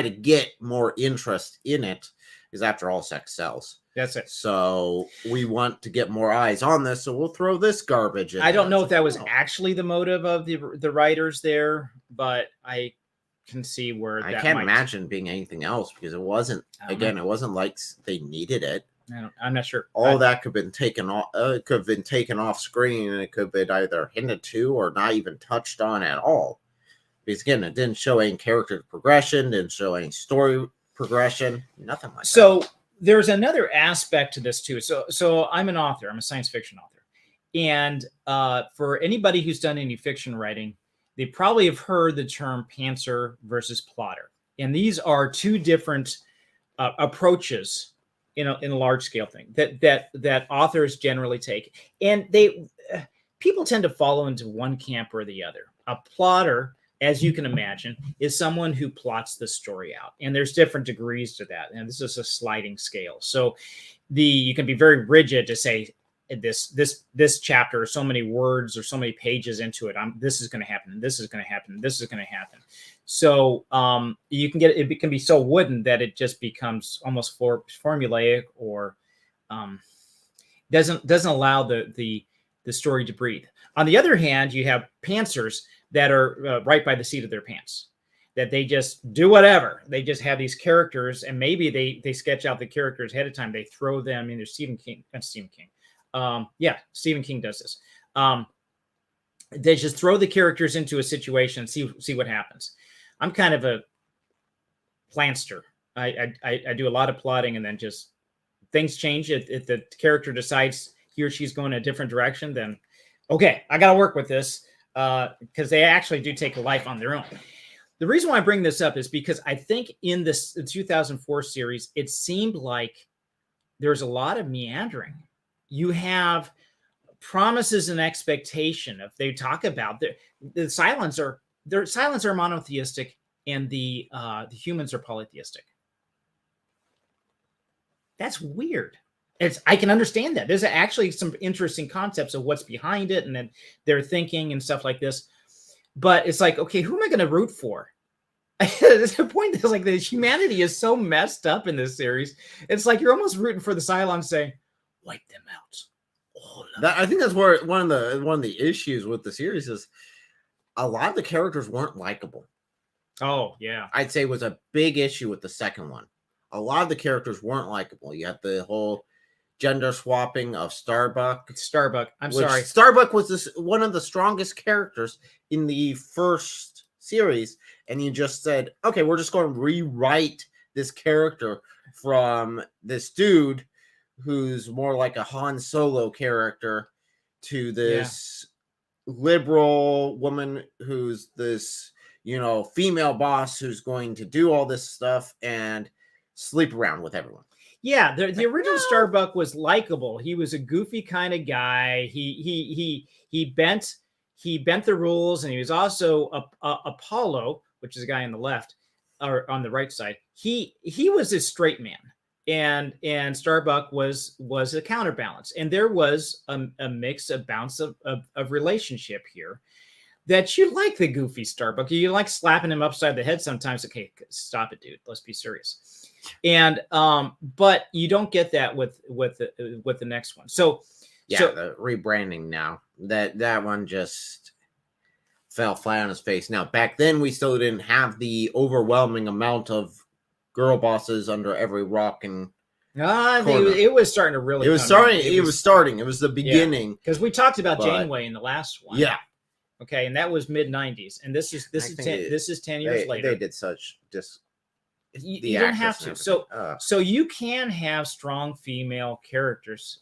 to get more interest in it, because after all, sex sells. That's it. So we want to get more eyes on this, so we'll throw this garbage in. I don't know if that was actually the motive of the writers there, but I can see where I can't imagine being anything else, because it wasn't like they needed it. I'm not sure. All that could have been taken off. Could have been taken off screen, and it could have been either hinted to or not even touched on at all. Because again, it didn't show any character progression, didn't show any story progression, nothing like that. So there's another aspect to this too. So I'm an author. I'm a science fiction author, and for anybody who's done any fiction writing, they probably have heard the term pantser versus plotter, and these are two different approaches in a large scale thing that authors generally take, and people tend to fall into one camp or the other. A plotter, as you can imagine, is someone who plots the story out, and there's different degrees to that, and this is a sliding scale. So you can be very rigid to say this chapter, so many words or so many pages into it, this is going to happen, this is going to happen, this is going to happen. So you can get it can be so wooden that it just becomes almost formulaic, or doesn't allow the story to breathe. On the other hand, you have pantsers that are right by the seat of their pants, that they just do whatever. They just have these characters, and maybe they sketch out the characters ahead of time. They throw them in. Stephen King does this. They just throw the characters into a situation and see what happens. I'm kind of a plantster. I do a lot of plotting, and then just things change. If the character decides he or she's going a different direction, then okay, I got to work with this, because they actually do take a life on their own. The reason why I bring this up is because I think in the 2004 series, it seemed like there's a lot of meandering. You have promises and expectation. If they talk about the Cylons are monotheistic, and the humans are polytheistic. That's weird. I can understand that. There's actually some interesting concepts of what's behind it, and then their thinking and stuff like this. But it's like, okay, who am I going to root for? The point is, like, the humanity is so messed up in this series. It's like you're almost rooting for the Cylons, saying, wipe them out. I think that's where one of the issues with the series is a lot of the characters weren't likable. Oh, yeah. I'd say was a big issue with the second one. A lot of the characters weren't likable. You had the whole gender swapping of Starbuck. Starbuck was one of the strongest characters in the first series, and you just said, okay, we're just going to rewrite this character from this dude who's more like a Han Solo character to this liberal woman who's this, female boss who's going to do all this stuff and sleep around with everyone. Yeah, the original Starbuck was likable. He was a goofy kind of guy. He bent the rules, and he was also Apollo, which is a guy on the left or on the right side. He was a straight man, and Starbuck was a counterbalance, and there was a mix, a bounce of relationship here. That you like the goofy Starbuck. You like slapping him upside the head sometimes. Okay, stop it, dude. Let's be serious. And but you don't get that with the next one. So the rebranding now. That one just fell flat on his face. Now, back then we still didn't have the overwhelming amount of girl bosses under every rock and corner. It was starting to really. It was starting. It was starting. It was the beginning. Because we talked about but- Janeway in the last one. Yeah. Okay, and that was mid '90s, and this is 10 years later. They did such You don't have to. So you can have strong female characters.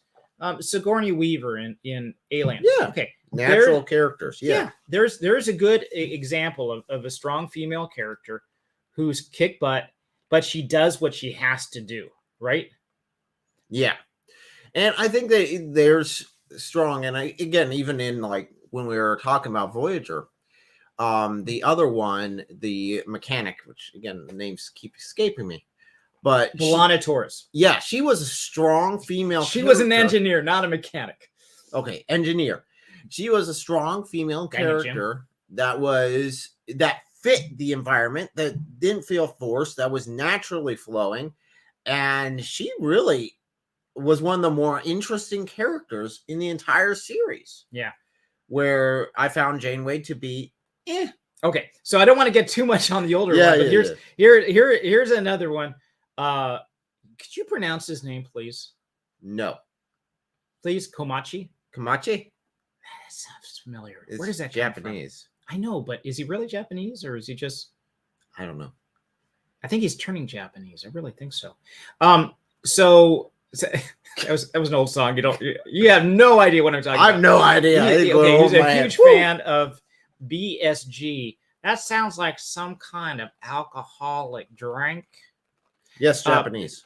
Sigourney Weaver in Alien. Yeah. Okay. natural characters. Yeah. There's a good example of a strong female character who's kick butt, but she does what she has to do, right? Yeah. And I think that there's strong, and again, even in like when we were talking about Voyager, the other one, the mechanic, which again the names keep escaping me, but B'Elanna Torres. Yeah, she was a strong female. She was an engineer, not a mechanic. Okay, engineer. She was a strong female character that fit the environment, that didn't feel forced, that was naturally flowing, and she really was one of the more interesting characters in the entire series. Yeah. Where I found Janeway to be Okay, so I don't want to get too much on the older one, but here's another one. Could you pronounce his name, please? No. Please, Komachi? Komachi? That sounds familiar. It's Where does that Japanese. come from? I know, but is he really Japanese or is he just... I don't know. I think he's turning Japanese. I really think so. So that was an old song. You have no idea what I'm talking about. I have no idea. He's a huge fan of BSG. That sounds like some kind of alcoholic drink. Yes, Japanese.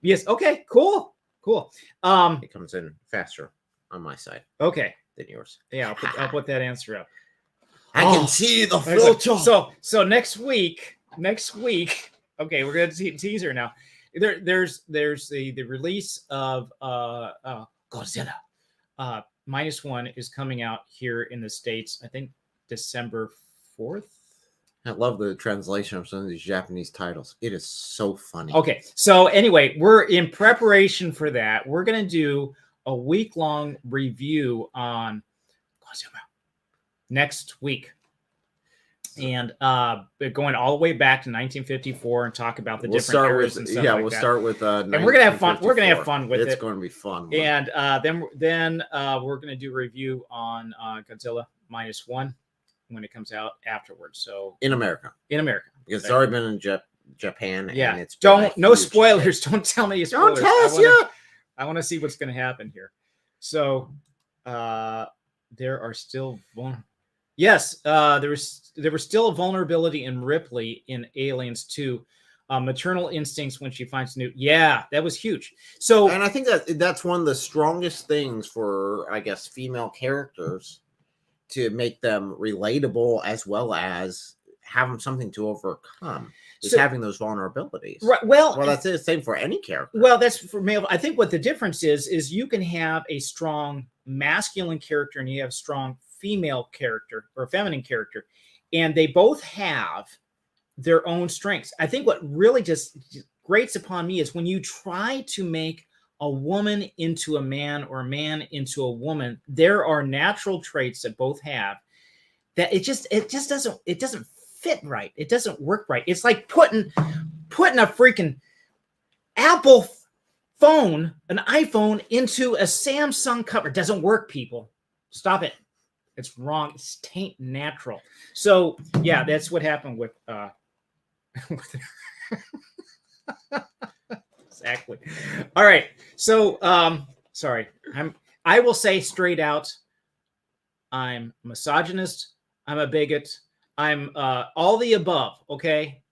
Yes. Okay. Cool. It comes in faster on my side. Okay. Than yours. Yeah, I'll put that answer up. I can see the filter. So next week. Okay, we're gonna teaser now. There's the release of Godzilla. -1 is coming out here in the States. I think December 4th. I love the translation of some of these Japanese titles. It is so funny. Okay, so anyway, we're in preparation for that. We're gonna do a week-long review on Godzilla next week, and going all the way back to 1954 and talk about the different eras and stuff like that. Start with and we're gonna have fun. We're gonna have fun with it. It's going to be fun. And then we're gonna do a review on Godzilla -1 when it comes out afterwards. So in America, because it's already been in Japan. Yeah, and it's no spoilers. Don't tell me spoilers. Don't tell us yet. I want to see what's going to happen here. So there are still there was still a vulnerability in Ripley in Aliens 2. Maternal instincts when she finds new. Yeah, that was huge. So, and I think that's one of the strongest things for, I guess, female characters to make them relatable, as well as have them something to overcome. Is having those vulnerabilities. Right. Well, that's the same for any character. Well, that's for male. I think what the difference is you can have a strong masculine character and you have a strong female character or feminine character, and they both have their own strengths. I think what really just grates upon me is when you try to make a woman into a man or a man into a woman. There are natural traits that both have that it just doesn't fit right. It doesn't work right. It's like putting a freaking Apple phone, an iPhone, into a Samsung cover. It doesn't work, people. Stop it. It's wrong. It's taint natural. So yeah, that's what happened with exactly. All right. So sorry. I will say straight out, I'm misogynist, I'm a bigot, I'm all the above, okay?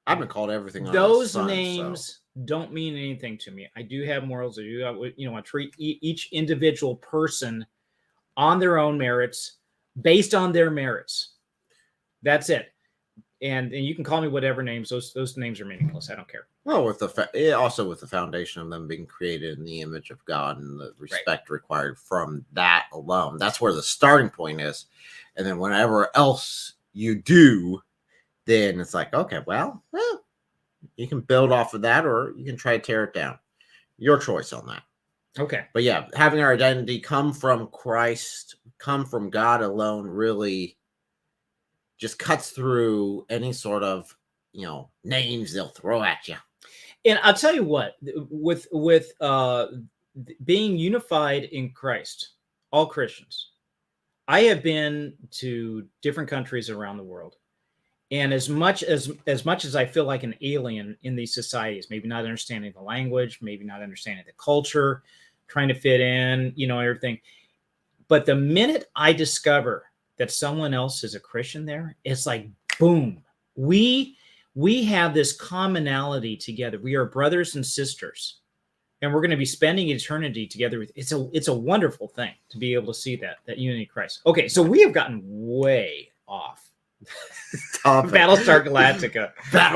I've been called everything. Those names don't mean anything to me. I do have morals. I do have, I treat each individual person on their own merits, based on their merits. That's it. And you can call me whatever names. Those names are meaningless. I don't care. Well, with also with the foundation of them being created in the image of God and the respect required from that alone. That's where the starting point is. And then whenever else you do, then it's like, okay, well, you can build off of that, or you can try to tear it down. Your choice on that. Okay. But yeah, having our identity come from Christ, come from God alone, really just cuts through any sort of, names they'll throw at you. And I'll tell you what, with being unified in Christ, all Christians, I have been to different countries around the world. And as much as I feel like an alien in these societies, maybe not understanding the language, maybe not understanding the culture, trying to fit in, everything. But the minute I discover that someone else is a Christian there, it's like, boom, we have this commonality together. We are brothers and sisters, and we're going to be spending eternity together. It's a wonderful thing to be able to see that unity of Christ. Okay, so we have gotten way off. Battlestar Galactica. Back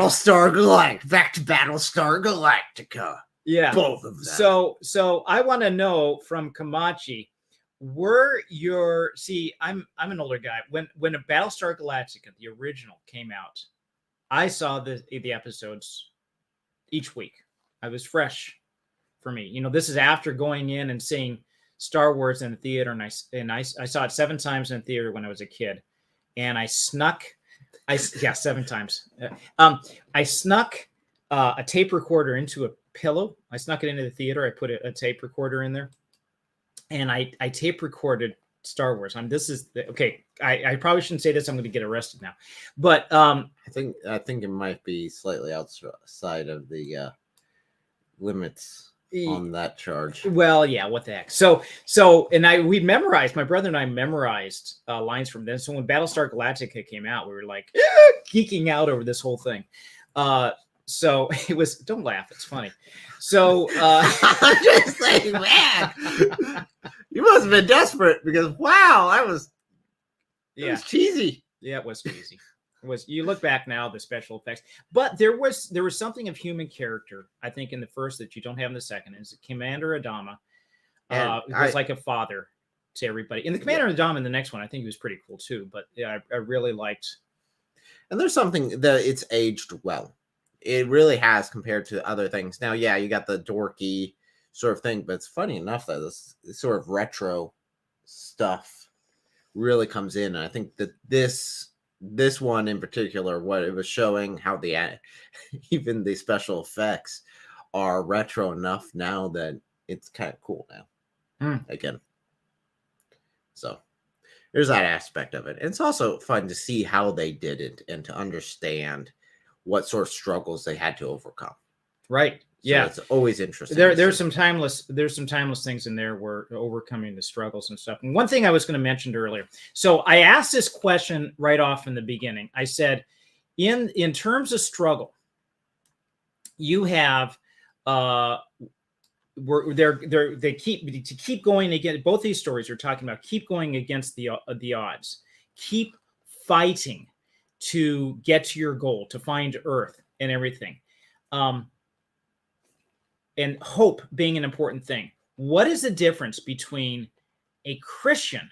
to Battlestar Galactica. Yeah. Both of them. So I want to know from Kamachi, I'm an older guy. When a Battlestar Galactica, the original, came out, I saw the episodes each week. I was fresh for me. This is after going in and seeing Star Wars in the theater, and I saw it 7 times in the theater when I was a kid. And I snuck 7 times. I snuck a tape recorder into a pillow. I snuck it into the theater. I put a tape recorder in there, and I tape recorded Star Wars. Okay. I probably shouldn't say this. I'm going to get arrested now, but I think it might be slightly outside of the limits on that charge. Well, yeah, what the heck. So my brother and I memorized lines from this. So when Battlestar Galactica came out, we were like geeking out over this whole thing. So it was, don't laugh, it's funny. So I'm just saying, man, you must have been desperate because that was cheesy. Yeah, it was cheesy. You look back now, the special effects, but there was something of human character, I think, in the first that you don't have in the second. Is Commander Adama was like a father to everybody. And the Commander Adama in the next one, I think he was pretty cool too. But yeah, I really liked. And there's something that it's aged well. It really has compared to other things. Now, yeah, you got the dorky sort of thing, but it's funny enough that this sort of retro stuff really comes in. And I think that this one in particular, what it was showing, how even the special effects are retro enough now that it's kind of cool now. Again, so there's that aspect of it. And it's also fun to see how they did it and to understand what sort of struggles they had to overcome. Right. Yeah, it's always interesting. There's some timeless things in there where overcoming the struggles and stuff. And one thing I was going to mention earlier. So I asked this question right off in the beginning. I said, in terms of struggle, you have they keep going against, both these stories are talking about keep going against the odds, keep fighting to get to your goal, to find Earth and everything. And hope being an important thing. What is the difference between a Christian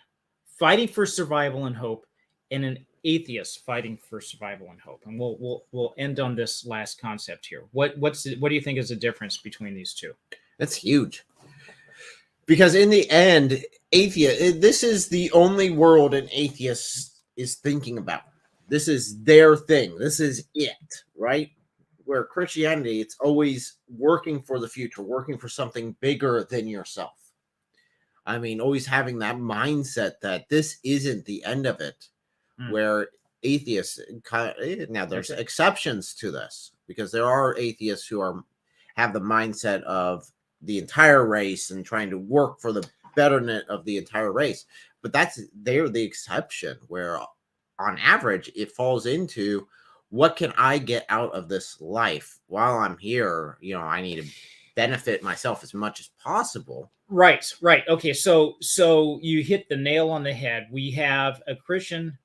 fighting for survival and hope and an atheist fighting for survival and hope? And we'll end on this last concept here. What do you think is the difference between these two? That's huge. Because in the end, this is the only world an atheist is thinking about. This is their thing. This is it, right? Where Christianity, it's always working for the future, working for something bigger than yourself. I mean, always having that mindset that this isn't the end of it. Where atheists, now there's exceptions to this, because there are atheists who have the mindset of the entire race and trying to work for the betterment of the entire race. But they're the exception, where on average it falls into, what can I get out of this life while I'm here? I need to benefit myself as much as possible. Right. Okay, so you hit the nail on the head. We have a Christian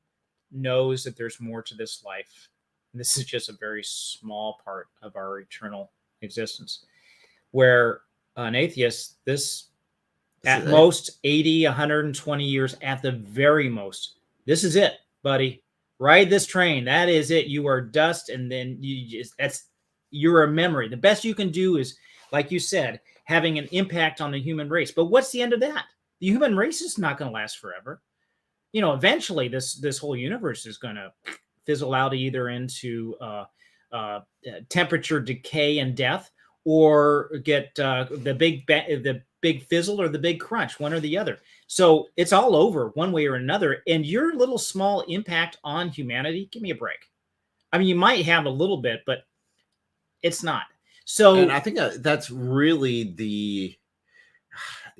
knows that there's more to this life. This is just a very small part of our eternal existence. Where an atheist, this at most 80, 120 years at the very most. This is it, buddy. Ride this train. That is it. You are dust, and then you're a memory. The best you can do is, like you said, having an impact on the human race. But what's the end of that? The human race is not going to last forever. Eventually this whole universe is going to fizzle out either into temperature decay and death, or get the big fizzle or the big crunch, one or the other. So it's all over one way or another. And your little small impact on humanity, give me a break. I mean, you might have a little bit, but it's not. So, and I think that's really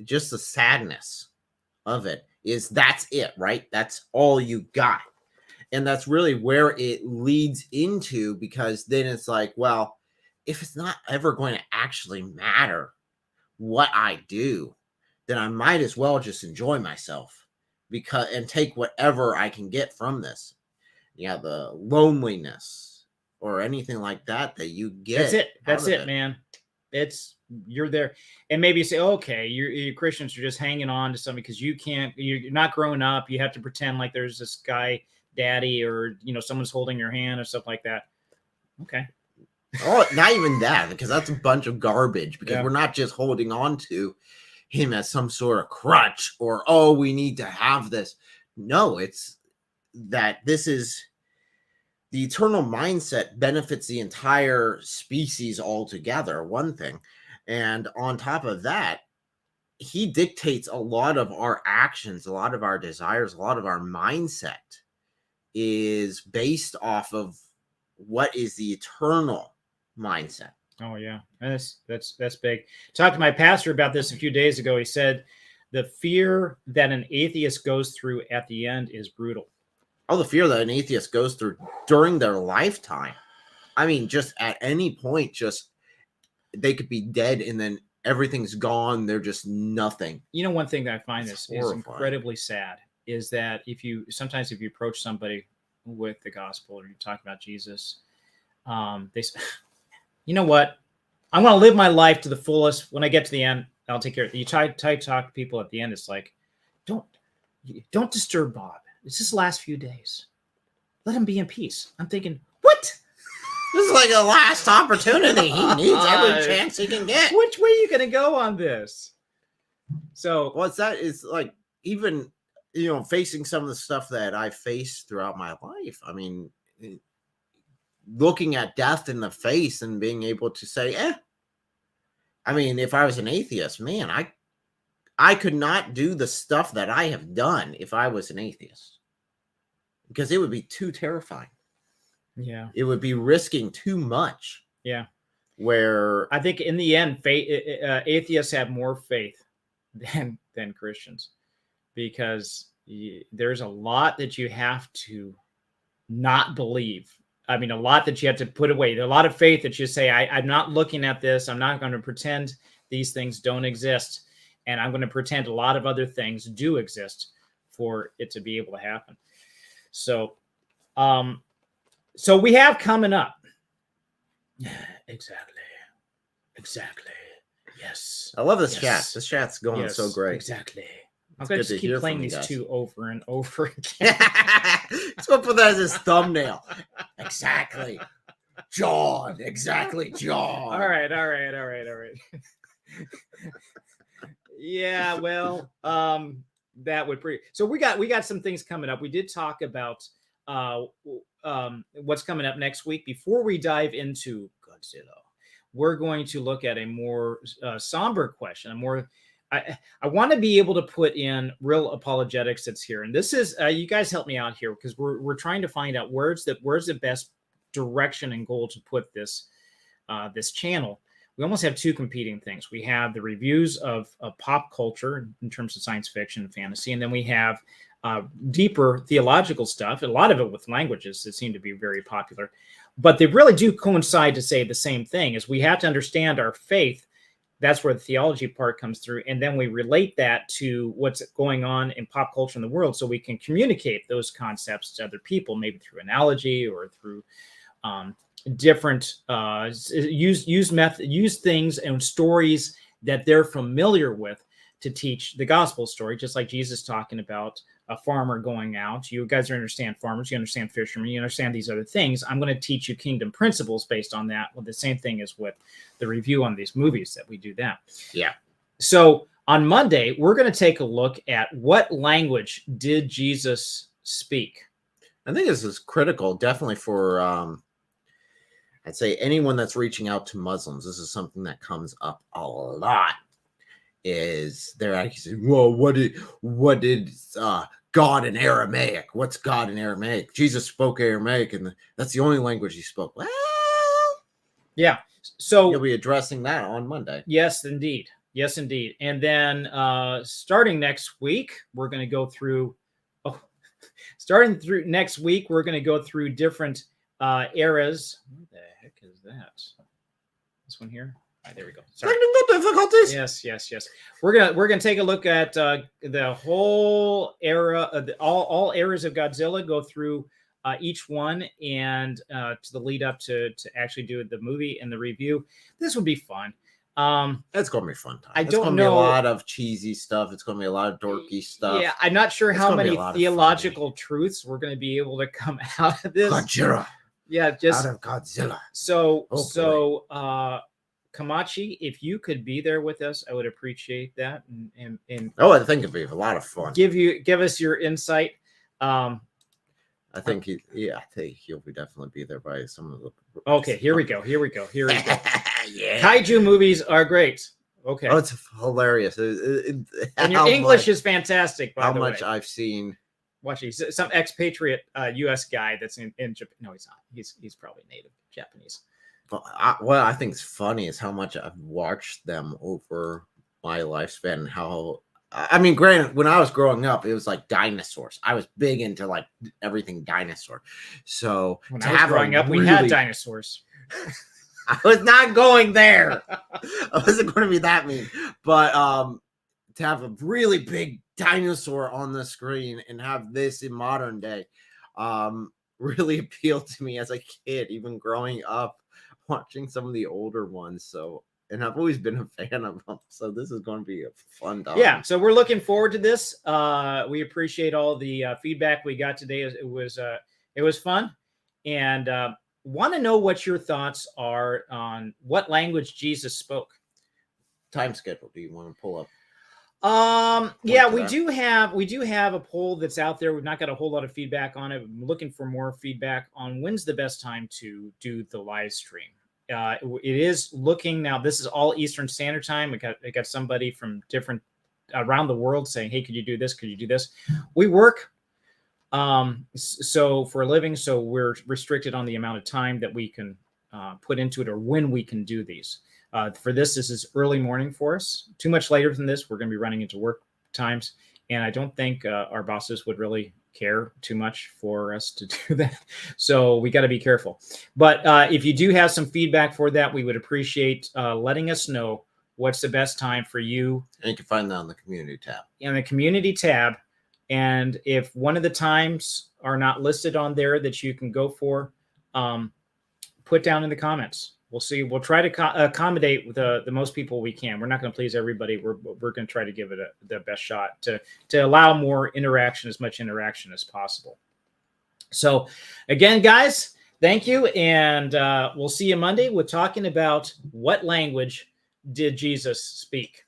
just the sadness of it is that's it, right? That's all you got. And that's really where it leads into, because then it's like, well, if it's not ever going to actually matter what I do, then I might as well just enjoy myself and take whatever I can get from this. Yeah, the loneliness or anything like that you get. That's it. That's it, man. You're there. And maybe you say, okay, you Christians are just hanging on to something because you're not growing up. You have to pretend like there's this guy daddy, or someone's holding your hand or stuff like that. Okay. Oh, not even that, because that's a bunch of garbage, because we're not just holding on to him as some sort of crutch or, oh, we need to have this. No, it's that this is the eternal mindset benefits the entire species altogether, one thing. And on top of that, he dictates a lot of our actions, a lot of our desires, a lot of our mindset is based off of what is the eternal mindset. Oh yeah, that's big. Talked to my pastor about this a few days ago. He said the fear that an atheist goes through at the end is brutal. Oh, the fear that an atheist goes through during their lifetime. I mean, just at any point, just they could be dead and then everything's gone. They're just nothing. One thing that I find is incredibly sad is that if you approach somebody with the gospel or you talk about Jesus, they say, you know what? I'm going to live my life to the fullest. When I get to the end, I'll take care of it. You try to talk to people at the end. It's like, don't disturb Bob. It's his last few days. Let him be in peace. I'm thinking, what? This is like a last opportunity. He needs every chance he can get. Which way are you going to go on this? So what's that? Is like, even, facing some of the stuff that I faced throughout my life. I mean, looking at death in the face and being able to say, I mean, if I was an atheist, man, I could not do the stuff that I have done if I was an atheist, because it would be too terrifying. Yeah. It would be risking too much. Yeah. Where I think in the end, atheists have more faith than Christians, because there's a lot that you have to not believe. I mean, a lot that you have to put away. There's a lot of faith that you say, I'm not looking at this. I'm not going to pretend these things don't exist. And I'm going to pretend a lot of other things do exist for it to be able to happen. So, so we have coming up. Exactly. Yes. I love this chat. This chat's going so great. Exactly. I'm going to just keep playing these two over and over again. Let's go put that as his thumbnail. Exactly. John. Exactly, John. All right. Yeah, well, that would so we got some things coming up. We did talk about what's coming up next week. Before we dive into Godzilla, we're going to look at a more somber question, I want to be able to put in real apologetics that's here. And this is, you guys help me out here, because we're trying to find out where's the best direction and goal to put this channel. We almost have two competing things. We have the reviews of pop culture in terms of science fiction and fantasy, and then we have deeper theological stuff, a lot of it with languages that seem to be very popular. But they really do coincide to say the same thing, is we have to understand our faith. That's where the theology part comes through. And then we relate that to what's going on in pop culture in the world, so we can communicate those concepts to other people, maybe through analogy or through different use things and stories that they're familiar with to teach the gospel story, just like Jesus talking about a farmer going out. You guys understand farmers, you understand fishermen, you understand these other things. I'm going to teach you kingdom principles based on that. Well, the same thing is with the review on these movies that we do that. Yeah. So on Monday, we're going to take a look at what language did Jesus speak. I think this is critical, definitely for I'd say anyone that's reaching out to Muslims, this is something that comes up a lot. Is they're actually saying, well, what did God in Aramaic? What's God in Aramaic? Jesus spoke Aramaic, and that's the only language he spoke. Well, yeah. So you'll be addressing that on Monday. Yes, indeed. Yes, indeed. And then starting next week, we're going to go through. Starting through next week, we're going to go through different eras. What the heck is that? This one here. All right, there we go. Sorry. Technical difficulties. Yes. We're gonna take a look at the whole era of all eras of Godzilla. Go through each one and to the lead up to actually do the movie and the review. This would be fun. It's gonna be a fun time. It's gonna don't be know a lot of cheesy stuff. It's gonna be a lot of dorky stuff. Yeah, I'm not sure It's how gonna be a many lot of theological truths we're going to be able to come out of this. Godzilla. Yeah, just Out of Godzilla. so Oh, so. Kamachi, if you could be there with us, I would appreciate that, and Oh, I think it'd be a lot of fun. give us your insight. I think he'll be definitely be there by some of the. Okay, here we go. Yeah. Kaiju movies are great. Okay. Oh, it's hilarious. And your English is fantastic, by how the way. much I've seen. Watching some expatriate U.S. guy that's in Japan. No, he's not. He's probably native Japanese. What I think is funny is how much I've watched them over my lifespan. And how, I mean, granted, when I was growing up, it was like dinosaurs. I was big into like everything dinosaur. So when I was growing up, we had dinosaurs. I was not going there. I wasn't going to be that mean, but to have a really big dinosaur on the screen and have this in modern day, really appealed to me as a kid, even growing up, watching some of the older ones. So, and I've always been a fan of them. So this is going to be a fun time. Yeah. So we're looking forward to this. We appreciate all the feedback we got today. It was fun, and want to know what your thoughts are on what language Jesus spoke. Time schedule. Do you want to pull up? Yeah, we do have a poll that's out there. We've not got a whole lot of feedback on it. I'm looking for more feedback on when's the best time to do the live stream. It is looking now. This is all Eastern Standard Time. I got somebody from different around the world saying, "Hey, could you do this? Could you do this?" We work so for a living, so we're restricted on the amount of time that we can put into it or when we can do these. For this is early morning for us. Too much later than this, we're going to be running into work times, and I don't think our bosses would really care too much for us to do that. So we got to be careful. But if you do have some feedback for that, we would appreciate letting us know what's the best time for you. And you can find that on the community tab. In the community tab. And if one of the times are not listed on there that you can go for, put down in the comments. We'll see. We'll try to accommodate the most people we can. We're not going to please everybody. We're going to try to give it the best shot to allow more interaction, as much interaction as possible. So again, guys, thank you. And we'll see you Monday. We're talking about what language did Jesus speak.